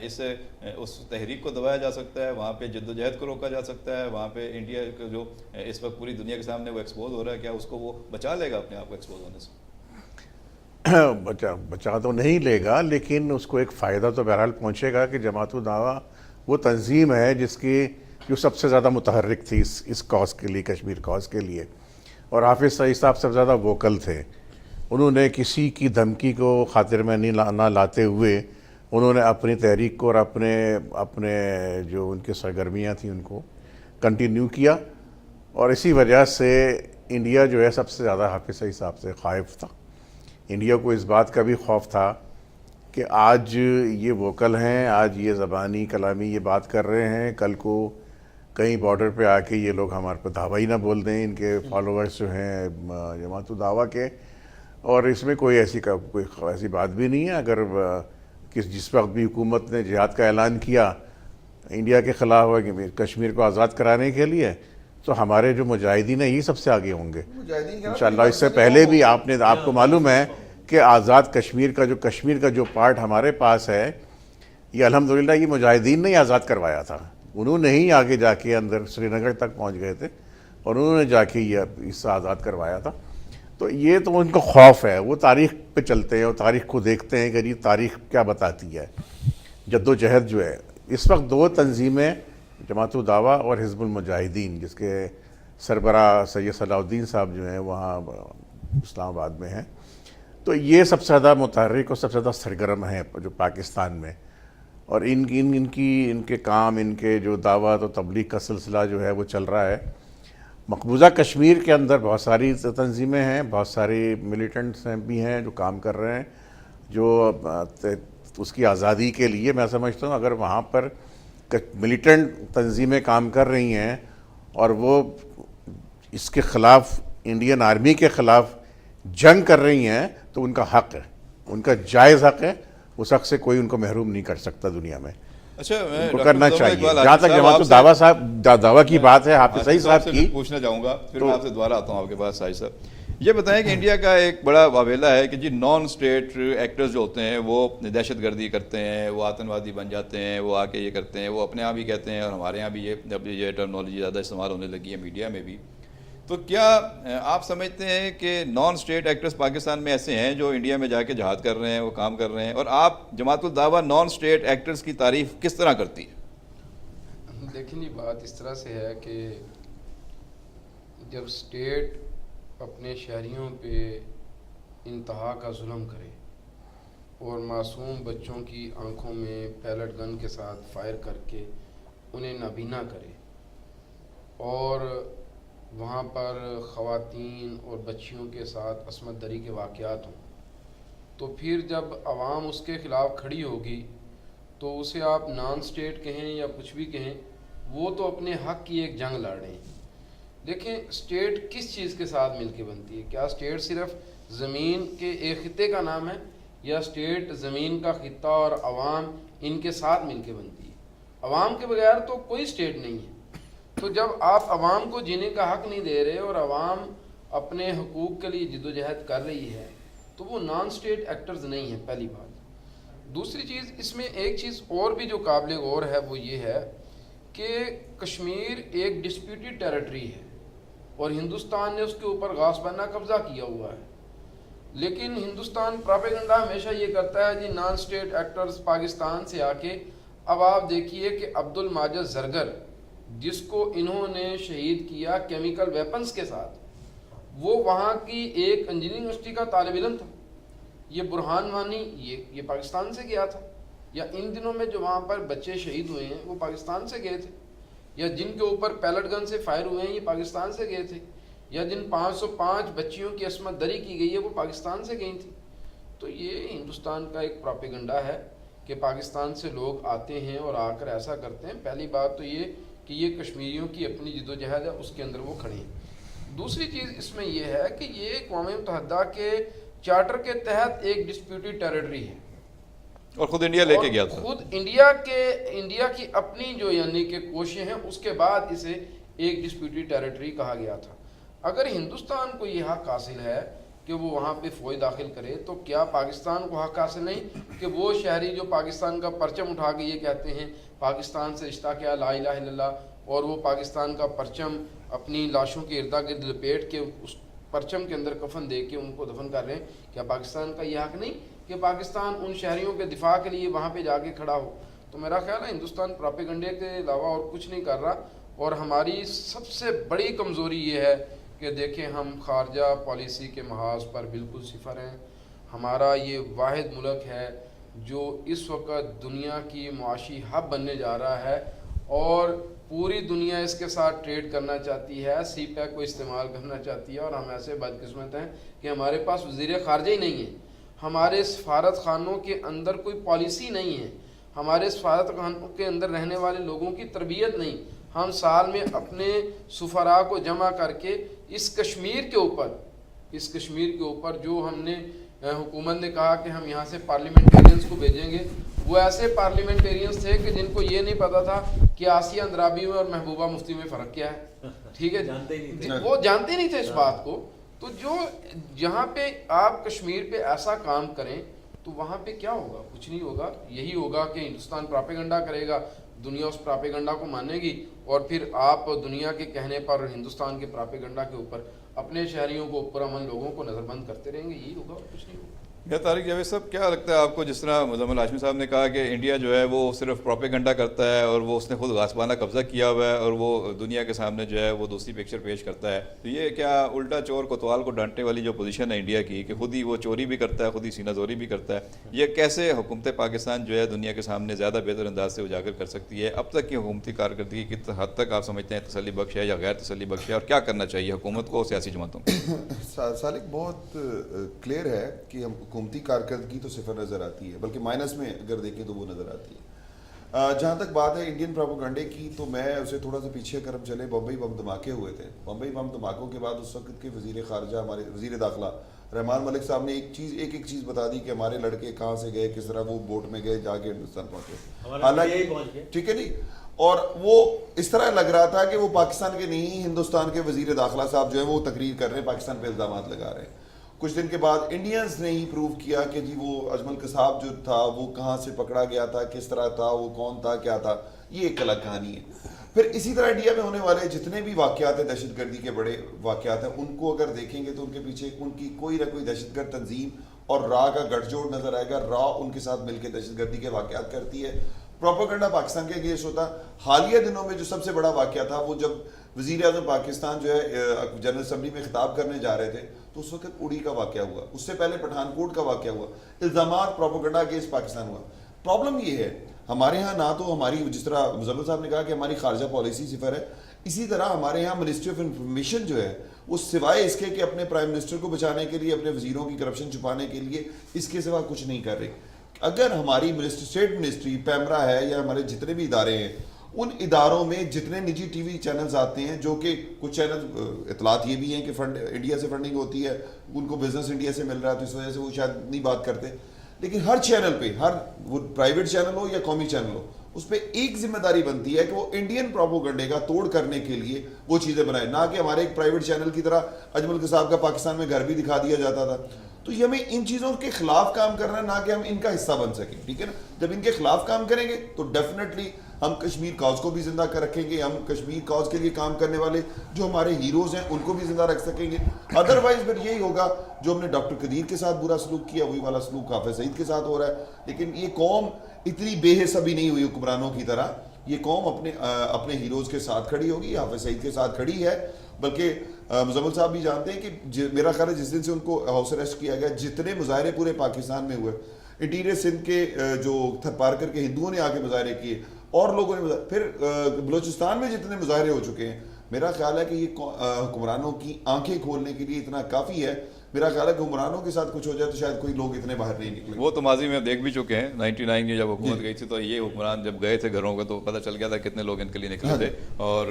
اس سے اس تحریک کو دبایا جا سکتا ہے؟ وہاں پہ جدوجہد کو روکا جا سکتا ہے؟ وہاں پہ انڈیا جو اس وقت پوری دنیا کے سامنے وہ ایکسپوز ہو رہا ہے، کیا اس کو وہ بچا لے گا اپنے آپ کو ایکسپوز ہونے سے؟ بچا تو نہیں لے گا لیکن اس کو ایک فائدہ تو بہرحال پہنچے گا کہ جماعت الدعوہ وہ تنظیم ہے جس کی جو سب سے زیادہ متحرک تھی اس کاز کے لیے، کشمیر کاز کے لیے. اور حافظ سعید صاحب سب سے زیادہ ووکل تھے. انہوں نے کسی کی دھمکی کو خاطر میں نہ لاتے ہوئے انہوں نے اپنی تحریک کو اور اپنے جو ان کی سرگرمیاں تھیں ان کو کنٹینیو کیا. اور اسی وجہ سے انڈیا جو ہے سب سے زیادہ حافظ سعید صاحب سے خائف تھا. انڈیا کو اس بات کا بھی خوف تھا کہ آج یہ ووکل ہیں، آج یہ زبانی کلامی یہ بات کر رہے ہیں، کل کو کہیں بارڈر پہ آ کے یہ لوگ ہمارے پہ دھاوا ہی نہ بول دیں، ان کے فالوورز جو ہیں جماعت الدعوہ کے. اور اس میں کوئی ایسی بات بھی نہیں ہے. اگر جس وقت بھی حکومت نے جہاد کا اعلان کیا انڈیا کے خلاف کہ کشمیر کو آزاد کرانے کے لیے، تو ہمارے جو مجاہدین ہیں یہ سب سے آگے ہوں گے مجاہدین کیا انشاءاللہ. اس سے پہلے بھی آپ کو معلوم ہے کہ آزاد کشمیر کا جو پارٹ ہمارے پاس ہے یہ الحمدللہ یہ مجاہدین نے ہی آزاد کروایا تھا. انہوں نے ہی آگے جا کے اندر سری نگر تک پہنچ گئے تھے اور انہوں نے جا کے یہ اس سے آزاد کروایا تھا. تو یہ تو ان کا خوف ہے, وہ تاریخ پہ چلتے ہیں اور تاریخ کو دیکھتے ہیں کہ یہ تاریخ کیا بتاتی ہے. جد و جہد جو ہے اس وقت دو تنظیمیں جماعت الدعوہ اور حزب المجاہدین جس کے سربراہ سید صلاح الدین صاحب جو ہیں وہاں اسلام آباد میں ہیں, تو یہ سب سے زیادہ متحرک اور سب سے زیادہ سرگرم ہیں جو پاکستان میں. اور ان کے کام, ان کے جو دعوت و تبلیغ کا سلسلہ جو ہے وہ چل رہا ہے. مقبوضہ کشمیر کے اندر بہت ساری تنظیمیں ہیں, بہت ساری ملیٹنٹس بھی ہیں جو کام کر رہے ہیں, جو اس کی آزادی کے لیے. میں سمجھتا ہوں اگر وہاں پر ملیٹنٹ تنظیمیں کام کر رہی ہیں اور وہ اس کے خلاف انڈین آرمی کے خلاف جنگ کر رہی ہیں تو ان کا حق ہے, ان کا جائز حق ہے. اس حق سے کوئی ان کو محروم نہیں کر سکتا دنیا میں. اچھا, ان کو کرنا چاہیے. جہاں تک جماعت الدعوہ دعویٰ کی بات ہے, حافظ سعید صاحب کی, پوچھنا چاہوں گا, پھر میں آپ سے دوبارہ آتا ہوں آپ کے پاس. سعید صاحب یہ بتائیں کہ انڈیا کا ایک بڑا واویلا ہے کہ جی نان اسٹیٹ ایکٹرز جو ہوتے ہیں وہ دہشت گردی کرتے ہیں, وہ آتنوادی بن جاتے ہیں, وہ آ کے یہ کرتے ہیں, وہ اپنے یہاں بھی کہتے ہیں اور ہمارے یہاں بھی یہ ٹرمنالوجی زیادہ استعمال ہونے لگی ہے میڈیا میں بھی. تو کیا آپ سمجھتے ہیں کہ نان اسٹیٹ ایکٹرز پاکستان میں ایسے ہیں جو انڈیا میں جا کے جہاد کر رہے ہیں, وہ کام کر رہے ہیں, اور آپ جماعت الدعوہ نان اسٹیٹ ایکٹرز کی تعریف کس طرح کرتی ہے؟ دیکھیں یہ بات اس طرح سے ہے کہ جب اسٹیٹ اپنے شہریوں پہ انتہا کا ظلم کرے اور معصوم بچوں کی آنکھوں میں پیلٹ گن کے ساتھ فائر کر کے انہیں نابینا کرے, اور وہاں پر خواتین اور بچیوں کے ساتھ عصمت دری کے واقعات ہوں, تو پھر جب عوام اس کے خلاف کھڑی ہوگی تو اسے آپ نان اسٹیٹ کہیں یا کچھ بھی کہیں, وہ تو اپنے حق کی ایک جنگ لڑ رہے ہیں. دیکھیں اسٹیٹ کس چیز کے ساتھ مل کے بنتی ہے؟ کیا اسٹیٹ صرف زمین کے ایک خطے کا نام ہے, یا اسٹیٹ زمین کا خطہ اور عوام ان کے ساتھ مل کے بنتی ہے؟ عوام کے بغیر تو کوئی اسٹیٹ نہیں ہے. تو جب آپ عوام کو جینے کا حق نہیں دے رہے اور عوام اپنے حقوق کے لیے جد و جہد کر رہی ہے تو وہ نان اسٹیٹ ایکٹرز نہیں ہیں, پہلی بات. دوسری چیز, اس میں ایک چیز اور بھی جو قابل غور ہے وہ یہ ہے کہ کشمیر ایک ڈسپیوٹڈ ٹیریٹری ہے اور ہندوستان نے اس کے اوپر غاصبانہ قبضہ کیا ہوا ہے. لیکن ہندوستان پراپیگنڈا ہمیشہ یہ کرتا ہے جی نان اسٹیٹ ایکٹرز پاکستان سے آ کے. اب آپ دیکھیے کہ عبد الماجد زرگر جس کو انہوں نے شہید کیا کیمیکل ویپنز کے ساتھ, وہ وہاں کی ایک انجینئرنگ یونیورسٹی کا طالب علم تھا. یہ برہان وانی یہ پاکستان سے گیا تھا, یا ان دنوں میں جو وہاں پر بچے شہید ہوئے ہیں وہ پاکستان سے گئے تھے, یا جن کے اوپر پیلٹ گن سے فائر ہوئے ہیں یہ پاکستان سے گئے تھے, یا جن 505 بچیوں کی عصمت دری کی گئی ہے وہ پاکستان سے گئی تھی. تو یہ ہندوستان کا ایک پراپیگنڈا ہے کہ پاکستان سے لوگ آتے ہیں اور آ کر ایسا کرتے ہیں. پہلی بات تو یہ کہ یہ کشمیریوں کی اپنی جد و جہد ہے, اس کے اندر وہ کھڑے ہیں. دوسری چیز اس میں یہ ہے کہ یہ اقوام متحدہ کے چارٹر کے تحت ایک ڈسپیوٹڈ ٹیریٹری ہے اور خود انڈیا لے کے گیا تھا. خود انڈیا کی اپنی جو یعنی کہ کوششیں ہیں اس کے بعد اسے ایک ڈسپیوٹڈ ٹیریٹری کہا گیا تھا. اگر ہندوستان کو یہ حق حاصل ہے کہ وہ وہاں پہ فوج داخل کرے, تو کیا پاکستان کو حق حاصل نہیں کہ وہ شہری جو پاکستان کا پرچم اٹھا کے یہ کہتے ہیں پاکستان سے رشتہ کیا, لا الہ الا اللہ, اور وہ پاکستان کا پرچم اپنی لاشوں کے اردا گرد لپیٹ کے اس پرچم کے اندر کفن دے کے ان کو دفن کر رہے ہیں, کیا پاکستان کا یہ حق نہیں کہ پاکستان ان شہریوں کے دفاع کے لیے وہاں پہ جا کے کھڑا ہو؟ تو میرا خیال ہے ہندوستان پراپیگنڈے کے علاوہ اور کچھ نہیں کر رہا. اور ہماری سب سے بڑی کمزوری یہ ہے کہ دیکھیں ہم خارجہ پالیسی کے محاذ پر بالکل صفر ہیں. ہمارا یہ واحد ملک ہے جو اس وقت دنیا کی معاشی ہب بننے جا رہا ہے اور پوری دنیا اس کے ساتھ ٹریڈ کرنا چاہتی ہے, سی پیک کو استعمال کرنا چاہتی ہے, اور ہم ایسے بدقسمت ہیں کہ ہمارے پاس وزیر خارجہ ہی نہیں ہے, ہمارے سفارت خانوں کے اندر کوئی پالیسی نہیں ہے, ہمارے سفارت خانوں کے اندر رہنے والے لوگوں کی تربیت نہیں. ہم سال میں اپنے سفراء کو جمع کر کے اس کشمیر کے اوپر جو ہم نے حکومت نے کہا کہ ہم یہاں سے پارلیمنٹیرینز کو بھیجیں گے, وہ ایسے پارلیمنٹیرینز تھے کہ جن کو یہ نہیں پتا تھا کہ آسیہ اندرابی میں اور محبوبہ مفتی میں فرق کیا ہے. ٹھیک ہے, وہ جانتے نہیں تھے اس بات کو. تو جو جہاں پہ آپ کشمیر پہ ایسا کام کریں تو وہاں پہ کیا ہوگا؟ کچھ نہیں ہوگا. یہی ہوگا کہ ہندوستان پراپیگنڈا کرے گا, دنیا اس پراپیگنڈا کو مانے گی, اور پھر آپ دنیا کے کہنے پر ہندوستان کے پراپیگنڈا کے اوپر اپنے شہریوں کو, پرامن لوگوں کو نظر بند کرتے رہیں گے. یہی ہوگا, کچھ نہیں ہوگا. یا طارق جاوید صاحب, کیا لگتا ہے آپ کو, جس طرح مزمل ہاشمی صاحب نے کہا کہ انڈیا جو ہے وہ صرف پروپیگنڈا کرتا ہے اور وہ اس نے خود غاصبانہ قبضہ کیا ہوا ہے اور وہ دنیا کے سامنے جو ہے وہ دوسری پکچر پیش کرتا ہے, تو یہ کیا الٹا چور کوتوال کو ڈانٹنے والی جو پوزیشن ہے انڈیا کی کہ خود ہی وہ چوری بھی کرتا ہے, خود ہی سینہ زوری بھی کرتا ہے, یہ کیسے حکومت پاکستان جو ہے دنیا کے سامنے زیادہ بہتر انداز سے اجاگر کر سکتی ہے؟ اب تک کی حکومتی کارکردگی کس حد تک آپ سمجھتے ہیں تسلی بخش ہے یا غیر تسلی بخش ہے, اور کیا کرنا چاہیے حکومت کو اور سیاسی جماعتوں کو؟ سالک بہت کلیئر ہے کہ ہم حکومتی کارکردگی تو صفر نظر آتی ہے, بلکہ مائنس میں اگر دیکھیں تو وہ نظر آتی ہے. جہاں تک بات ہے انڈین پروپیگنڈے کی, تو میں اسے تھوڑا سا پیچھے کرم چلے. بمبئی بم دھماکے ہوئے تھے. بمبئی بم دھماکوں کے بعد اس وقت کے وزیر خارجہ, ہمارے وزیر داخلہ رحمان ملک صاحب نے ایک چیز بتا دی کہ ہمارے لڑکے کہاں سے گئے, کس طرح وہ بوٹ میں گئے, جا کے ہندوستان پہنچے. حالانکہ ٹھیک ہے نہیں, اور وہ اس طرح لگ رہا تھا کہ وہ پاکستان کے نہیں, ہندوستان کے وزیر داخلہ صاحب جو ہے وہ تقریر کر رہے ہیں, پاکستان پہ الزامات لگا رہے ہیں. کچھ دن کے بعد انڈینز نے ہی پروو کیا کہ جی وہ اجمل قصاب جو تھا وہ کہاں سے پکڑا گیا تھا, کس طرح تھا, وہ کون تھا, کیا تھا. یہ ایک الگ کہانی ہے. پھر اسی طرح انڈیا میں ہونے والے جتنے بھی واقعات ہیں, دہشت گردی کے بڑے واقعات ہیں, ان کو اگر دیکھیں گے تو ان کے پیچھے ان کی کوئی نہ کوئی دہشت گرد تنظیم اور را کا گٹھ جوڑ نظر آئے گا. را ان کے ساتھ مل کے دہشت گردی کے واقعات کرتی ہے. پروپیگنڈا پاکستان کے اگینسٹ ہوتا. حالیہ دنوں میں جو سب سے بڑا واقعہ تھا وہ جب وزیر اعظم پاکستان جو ہے جنرل اسمبلی میں خطاب کرنے جا رہے تھے, تو اس وقت اڑی کا واقعہ ہوا, اس سے پہلے پٹھان کوٹ کا واقعہ ہوا. الزامات پروپیگنڈا اگینسٹ پاکستان ہوا. پرابلم یہ ہے ہمارے ہاں نہ تو ہماری, جس طرح مزمل صاحب نے کہا کہ ہماری خارجہ پالیسی صفر ہے, اسی طرح ہمارے یہاں منسٹری آف انفارمیشن جو ہے وہ سوائے اس کے کہ اپنے پرائم منسٹر کو بچانے کے لیے, اپنے وزیروں کی کرپشن چھپانے کے لیے, اس کے سوا کچھ نہیں کر رہی. اگر ہماری اسٹیٹ منسٹری, پیمرا ہے, یا ہمارے جتنے بھی ادارے ہیں, ان اداروں میں جتنے نجی ٹی وی چینلز آتے ہیں, جو کہ کچھ چینل اطلاعات یہ بھی ہیں کہ انڈیا سے فنڈنگ ہوتی ہے, ان کو بزنس انڈیا سے مل رہا ہے, تو اس وجہ سے وہ شاید نہیں بات کرتے, لیکن ہر چینل پہ, ہر وہ پرائیویٹ چینل ہو یا قومی چینل ہو, اس پہ ایک ذمہ داری بنتی ہے کہ وہ انڈین پروپیگنڈے کا توڑ کرنے کے لیے وہ چیزیں بنائے. نہ کہ ہمارے ایک پرائیویٹ چینل کی طرح اجمل قصاب کا پاکستان میں گھر بھی دکھا دیا جاتا تھا. تو یہ ہمیں ان چیزوں کے خلاف کام کرنا ہے, نہ کہ ہم ان کا حصہ بن سکیں. ٹھیک ہے نا, جب ان کے خلاف کام کریں گے تو ڈیفینیٹلی ہم کشمیر کاز کو بھی زندہ کر رکھیں گے, ہم کشمیر کاز کے لیے کام کرنے والے جو ہمارے ہیروز ہیں ان کو بھی زندہ رکھ سکیں گے. ادروائز پھر یہی ہوگا جو ہم نے ڈاکٹر قدیر کے ساتھ برا سلوک کیا, وہی والا سلوک حافظ سعید کے ساتھ ہو رہا ہے. لیکن یہ قوم اتنی بے حس ابھی نہیں ہوئی حکمرانوں کی طرح. یہ قوم اپنے ہیروز کے ساتھ کھڑی ہوگی, حافظ سعید کے ساتھ کھڑی ہے. بلکہ مزمل صاحب بھی جانتے ہیں کہ میرا خیال ہے جس دن سے ان کو ہاؤس اریسٹ کیا گیا, جتنے مظاہرے پورے پاکستان میں ہوئے, انٹیریئر سندھ کے جو تھر پارکر کے ہندوؤں نے آ کے مظاہرے کیے, اور لوگوں نے پھر بلوچستان میں جتنے مظاہرے ہو چکے ہیں, میرا خیال ہے کہ یہ حکمرانوں کی آنکھیں کھولنے کے لیے اتنا کافی ہے. میرا خیال ہے کہ حکمرانوں کے ساتھ کچھ ہو جائے تو شاید کوئی لوگ اتنے باہر نہیں نکلیں. وہ تو ماضی میں دیکھ بھی چکے ہیں. 99 کی جب حکومت گئی تھی تو یہ حکمران جب گئے تھے گھروں کو تو پتہ چل گیا تھا کتنے لوگ ان کے لیے نکلے تھے. اور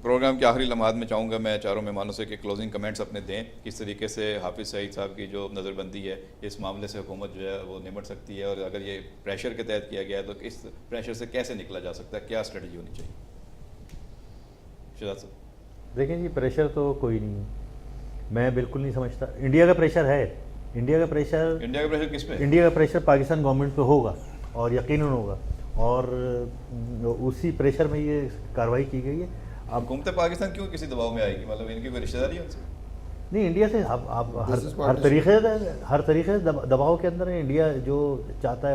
پروگرام کے آخری لمحات میں چاہوں گا میں چاروں مہمانوں سے کہ کلوزنگ کمنٹس اپنے دیں, کس طریقے سے حافظ سعید صاحب کی جو نظر بندی ہے اس معاملے سے حکومت جو ہے وہ نمٹ سکتی ہے, اور اگر یہ پریشر کے تحت کیا گیا ہے تو اس پریشر سے کیسے نکلا جا سکتا ہے, کیا اسٹریٹجی ہونی چاہیے؟ شہزاد صاحب. دیکھیں جی, پریشر تو کوئی نہیں ہے, میں بالکل نہیں سمجھتا. انڈیا کا پریشر ہے, انڈیا کا پریشر کس پہ؟ انڈیا کا پریشر پاکستان گورنمنٹ پہ ہوگا, اور یقیناً ہوگا, اور اسی پریشر میں یہ کارروائی کی گئی ہے. اب حکومت پاکستان کیوں کسی دباؤ میں آئے گی؟ مطلب ان کی کوئی رشتہ داری ہے ان سے؟ نہیں, انڈیا سے آپ ہر طریقے سے دباؤ کے اندر ہے. انڈیا جو چاہتا ہے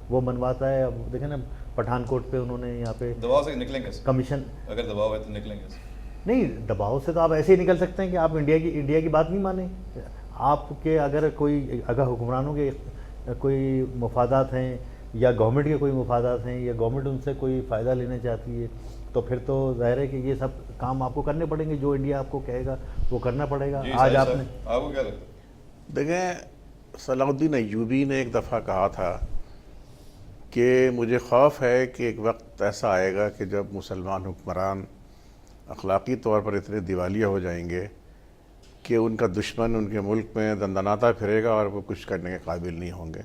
وہ منواتا ہے. اب دیکھیں نا, پٹھان کوٹ پہ انہوں نے یہاں پہ دباؤ سے نکلیں گے کمیشن, اگر دباؤ ہے تو نکلیں گے. نہیں, دباؤ سے تو آپ ایسے ہی نکل سکتے ہیں کہ آپ انڈیا کی بات نہیں مانیں. آپ کے اگر حکمرانوں کے کوئی مفادات ہیں, یا گورنمنٹ کے کوئی مفادات ہیں, یا گورنمنٹ ان سے کوئی فائدہ لینا چاہتی ہے, تو پھر تو ظاہر ہے کہ یہ سب کام آپ کو کرنے پڑیں گے. جو انڈیا آپ کو کہے گا وہ کرنا پڑے گا. آج آپ کو کیا لگتا ہے؟ دیکھیں, صلاح الدین ایوبی نے ایک دفعہ کہا تھا کہ مجھے خوف ہے کہ ایک وقت ایسا آئے گا کہ جب مسلمان حکمران اخلاقی طور پر اتنے دیوالیہ ہو جائیں گے کہ ان کا دشمن ان کے ملک میں دندناتا پھرے گا اور وہ کچھ کرنے کے قابل نہیں ہوں گے.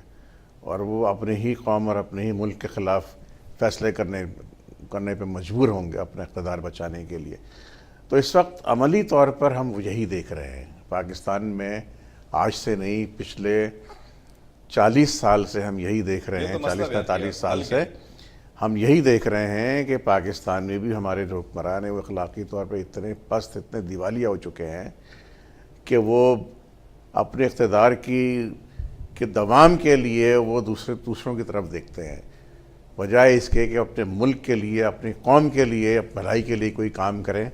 اور وہ اپنے ہی قوم اور اپنے ہی ملک کے خلاف فیصلے کرنے پہ مجبور ہوں گے اپنا اقتدار بچانے کے لیے. تو اس وقت عملی طور پر ہم یہی دیکھ رہے ہیں پاکستان میں، آج سے نہیں پچھلے 40 سال سے ہم یہی دیکھ رہے ہیں، 40-45 سال سے ہم یہی دیکھ رہے ہیں کہ پاکستان میں بھی ہمارے جو حکمران ہیں وہ اخلاقی طور پہ اتنے پست، اتنے دیوالیہ ہو چکے ہیں کہ وہ اپنے اقتدار کے دوام کے لیے وہ دوسروں کی طرف دیکھتے ہیں، بجائے اس کے کہ اپنے ملک کے لیے، اپنی قوم کے لیے، بھلائی کے لیے کوئی کام کریں.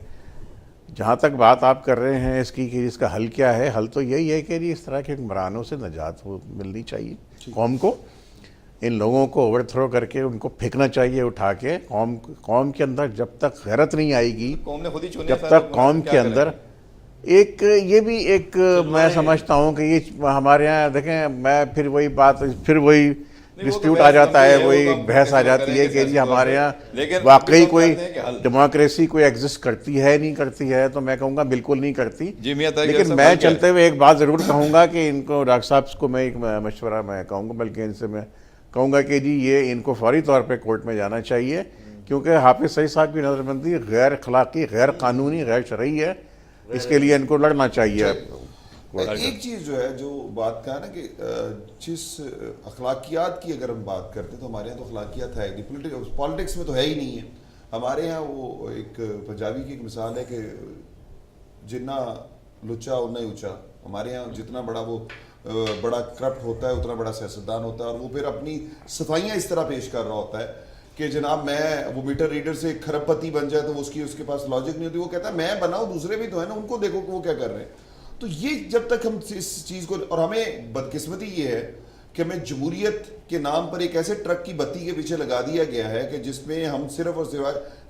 جہاں تک بات آپ کر رہے ہیں اس کی کہ اس کا حل کیا ہے، حل تو یہی ہے کہ اس طرح کے حکمرانوں سے نجات ملنی چاہیے قوم کو. ان لوگوں کو اوور تھرو کر کے ان کو پھینکنا چاہیے اٹھا کے. قوم کے اندر جب تک غیرت نہیں آئے گی، قوم نے خود ہی چنے، جب تک قوم کے اندر یہ بھی ایک میں سمجھتا ہوں کہ یہ ہمارے یہاں دیکھیں، میں پھر وہی ڈسپیوٹ آ جاتا ہے، وہی بحث آ جاتی ہے کہ جی ہمارے یہاں واقعی کوئی ڈیموکریسی کوئی ایگزسٹ کرتی ہے نہیں کرتی ہے. تو میں کہوں گا بالکل نہیں کرتی. لیکن میں چلتے ہوئے ایک بات ضرور کہوں گا کہ ان کو ڈاکٹر صاحب کو میں ایک مشورہ میں کہوں گا، بلکہ ان سے میں کہوں گا کہ جی یہ ان کو فوری طور پہ کورٹ میں جانا چاہیے، کیونکہ حافظ سعید صاحب کی نظر بندی غیر اخلاقی، غیر قانونی، غیر شرعی ہے. اس کے لیے ان کو لڑنا چاہیے. ایک چیز جو ہے، جو بات کا ہے نا کہ جس اخلاقیات کی اگر ہم بات کرتے ہیں تو ہمارے یہاں تو اخلاقیات ہے نہیں، پالیٹکس میں تو ہے ہی نہیں ہے. ہمارے یہاں وہ ایک پنجابی کی ایک مثال ہے کہ جنا لچا اتنا ہی اونچا. ہمارے یہاں جتنا بڑا کرپٹ ہوتا ہے اتنا بڑا سیاستدان ہوتا ہے، اور وہ پھر اپنی صفائیاں اس طرح پیش کر رہا ہوتا ہے کہ جناب میں وہ میٹر ریڈر سے ایک کھرب پتی بن جائے تو اس کے پاس لاجک نہیں ہوتی. وہ کہتا ہے میں بناؤں، دوسرے بھی تو ہیں نا، ان کو دیکھو کہ وہ کیا کر رہے ہیں. تو یہ جب تک ہم اس چیز کو، اور ہمیں بدقسمتی یہ ہے کہ ہمیں جمہوریت کے نام پر ایک ایسے ٹرک کی بتی کے پیچھے لگا دیا گیا ہے کہ جس میں ہم صرف اور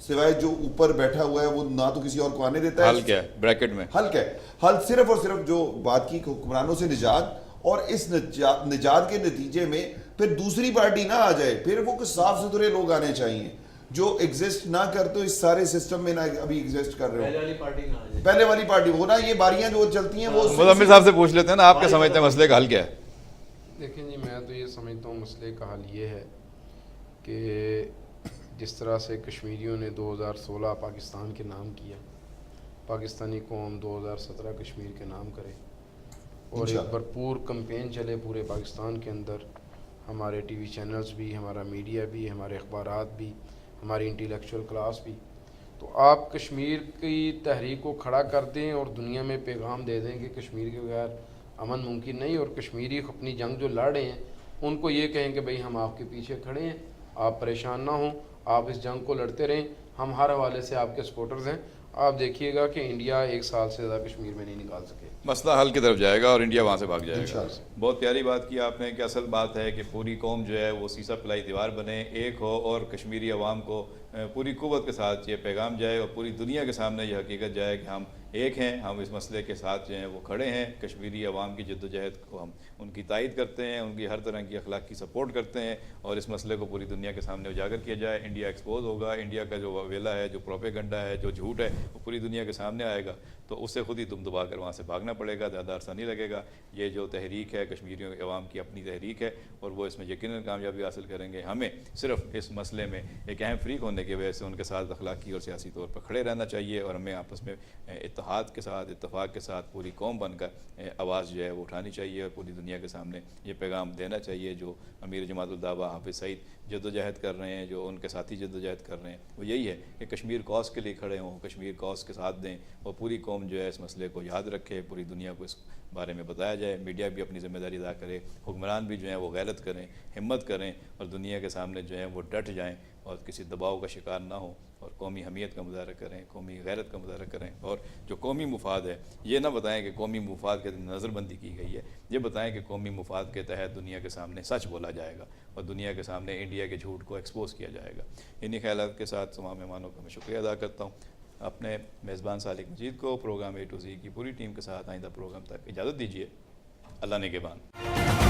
سوائے جو اوپر بیٹھا ہوا ہے وہ نہ تو کسی اور کو آنے دیتا ہے. حل کیا ہے بریکٹ میں؟ حل کیا ہے؟ حل صرف اور صرف جو بات کی حکمرانوں سے نجات، اور اس نجات کے نتیجے میں پھر دوسری پارٹی نہ آ جائے. پھر وہ صاف ستھرے لوگ آنے چاہیے جو ایگزسٹ نہ کرتے اس سارے سسٹم میں، نہ ابھی ایگزسٹ کر رہے ہو. پہلے والی پارٹی وہ نا، یہ باریاں جو چلتی ہیں وہ مزمل صاحب سے پوچھ لیتے ہیں نا، آپ کیا سمجھتے ہیں مسئلے کا حل کیا ہے؟ دیکھیں جی، میں تو یہ سمجھتا ہوں مسئلے کا حل یہ ہے کہ جس طرح سے کشمیریوں نے 2016 پاکستان کے نام کیا، پاکستانی قوم 2017 کشمیر کے نام کرے، اور ایک بھرپور کمپین چلے پورے پاکستان کے اندر. ہمارے ٹی وی چینلز بھی، ہمارا میڈیا بھی، ہمارے اخبارات بھی، ہماری انٹیلیکچوئل کلاس بھی. تو آپ کشمیر کی تحریک کو کھڑا کر دیں اور دنیا میں پیغام دے دیں کہ کشمیر کے بغیر امن ممکن نہیں، اور کشمیری اپنی جنگ جو لڑ رہے ہیں ان کو یہ کہیں کہ بھئی ہم آپ کے پیچھے کھڑے ہیں، آپ پریشان نہ ہوں، آپ اس جنگ کو لڑتے رہیں، ہم ہر حوالے سے آپ کے سپورٹرز ہیں. آپ دیکھیے گا کہ انڈیا 1 سال سے زیادہ کشمیر میں نہیں نکال سکے. مسئلہ حل کی طرف جائے گا اور انڈیا وہاں سے بھاگ جائے گا. بہت پیاری بات کی آپ نے کہ اصل بات ہے کہ پوری قوم جو ہے وہ سیسا پلائی دیوار بنے، ایک ہو، اور کشمیری عوام کو پوری قوت کے ساتھ یہ پیغام جائے اور پوری دنیا کے سامنے یہ حقیقت جائے کہ ہم ایک ہیں، ہم اس مسئلے کے ساتھ جو ہیں وہ کھڑے ہیں. کشمیری عوام کی جدوجہد کو ہم ان کی تائید کرتے ہیں، ان کی ہر طرح کی اخلاق کی سپورٹ کرتے ہیں، اور اس مسئلے کو پوری دنیا کے سامنے اجاگر کیا جائے. انڈیا ایکسپوز ہوگا، انڈیا کا جو ویلا ہے، جو پروپیگنڈا ہے، جو جھوٹ ہے، وہ پوری دنیا کے سامنے آئے گا. تو اس سے خود ہی دم دبا کر وہاں سے بھاگنا پڑے گا، زیادہ عرصہ نہیں لگے گا. یہ جو تحریک ہے کشمیریوں کے عوام کی اپنی تحریک ہے، اور وہ اس میں یقیناً کامیابی حاصل کریں گے. ہمیں صرف اس مسئلے میں ایک اہم فریق ہونے کی وجہ سے ان کے ساتھ اخلاقی اور سیاسی طور پر کھڑے رہنا چاہیے، اور ہمیں آپس میں اتحاد کے ساتھ، اتفاق کے ساتھ پوری قوم بن کر آواز جو ہے وہ اٹھانی چاہیے، اور پوری دنیا کے سامنے یہ پیغام دینا چاہیے جو امیر جماعت الدعوہ حافظ سعید جدوجہد کر رہے ہیں، جو ان کے ساتھی جدوجہد کر رہے ہیں. وہ یہی ہے کہ کشمیر کاز کے لیے کھڑے ہوں، کشمیر کاز کے ساتھ دیں، اور پوری قوم جو ہے اس مسئلے کو یاد رکھے، پوری دنیا کو اس بارے میں بتایا جائے. میڈیا بھی اپنی ذمہ داری ادا کرے، حکمران بھی جو ہیں وہ غیرت کریں، ہمت کریں، اور دنیا کے سامنے جو ہیں وہ ڈٹ جائیں اور کسی دباؤ کا شکار نہ ہوں، اور قومی حمیت کا مظاہرہ کریں، قومی غیرت کا مظاہرہ کریں. اور جو قومی مفاد ہے یہ نہ بتائیں کہ قومی مفاد کے نظر بندی کی گئی ہے، یہ بتائیں کہ قومی مفاد کے تحت دنیا کے سامنے سچ بولا جائے گا، اور دنیا کے سامنے انڈیا کے جھوٹ کو ایکسپوز کیا جائے گا. انہی خیالات کے ساتھ تمام مہمانوں کا میں شکریہ ادا کرتا ہوں. اپنے میزبان صالح مجید کو پروگرام A to Z کی پوری ٹیم کے ساتھ آئندہ پروگرام تک اجازت دیجیے. اللہ نگہبان.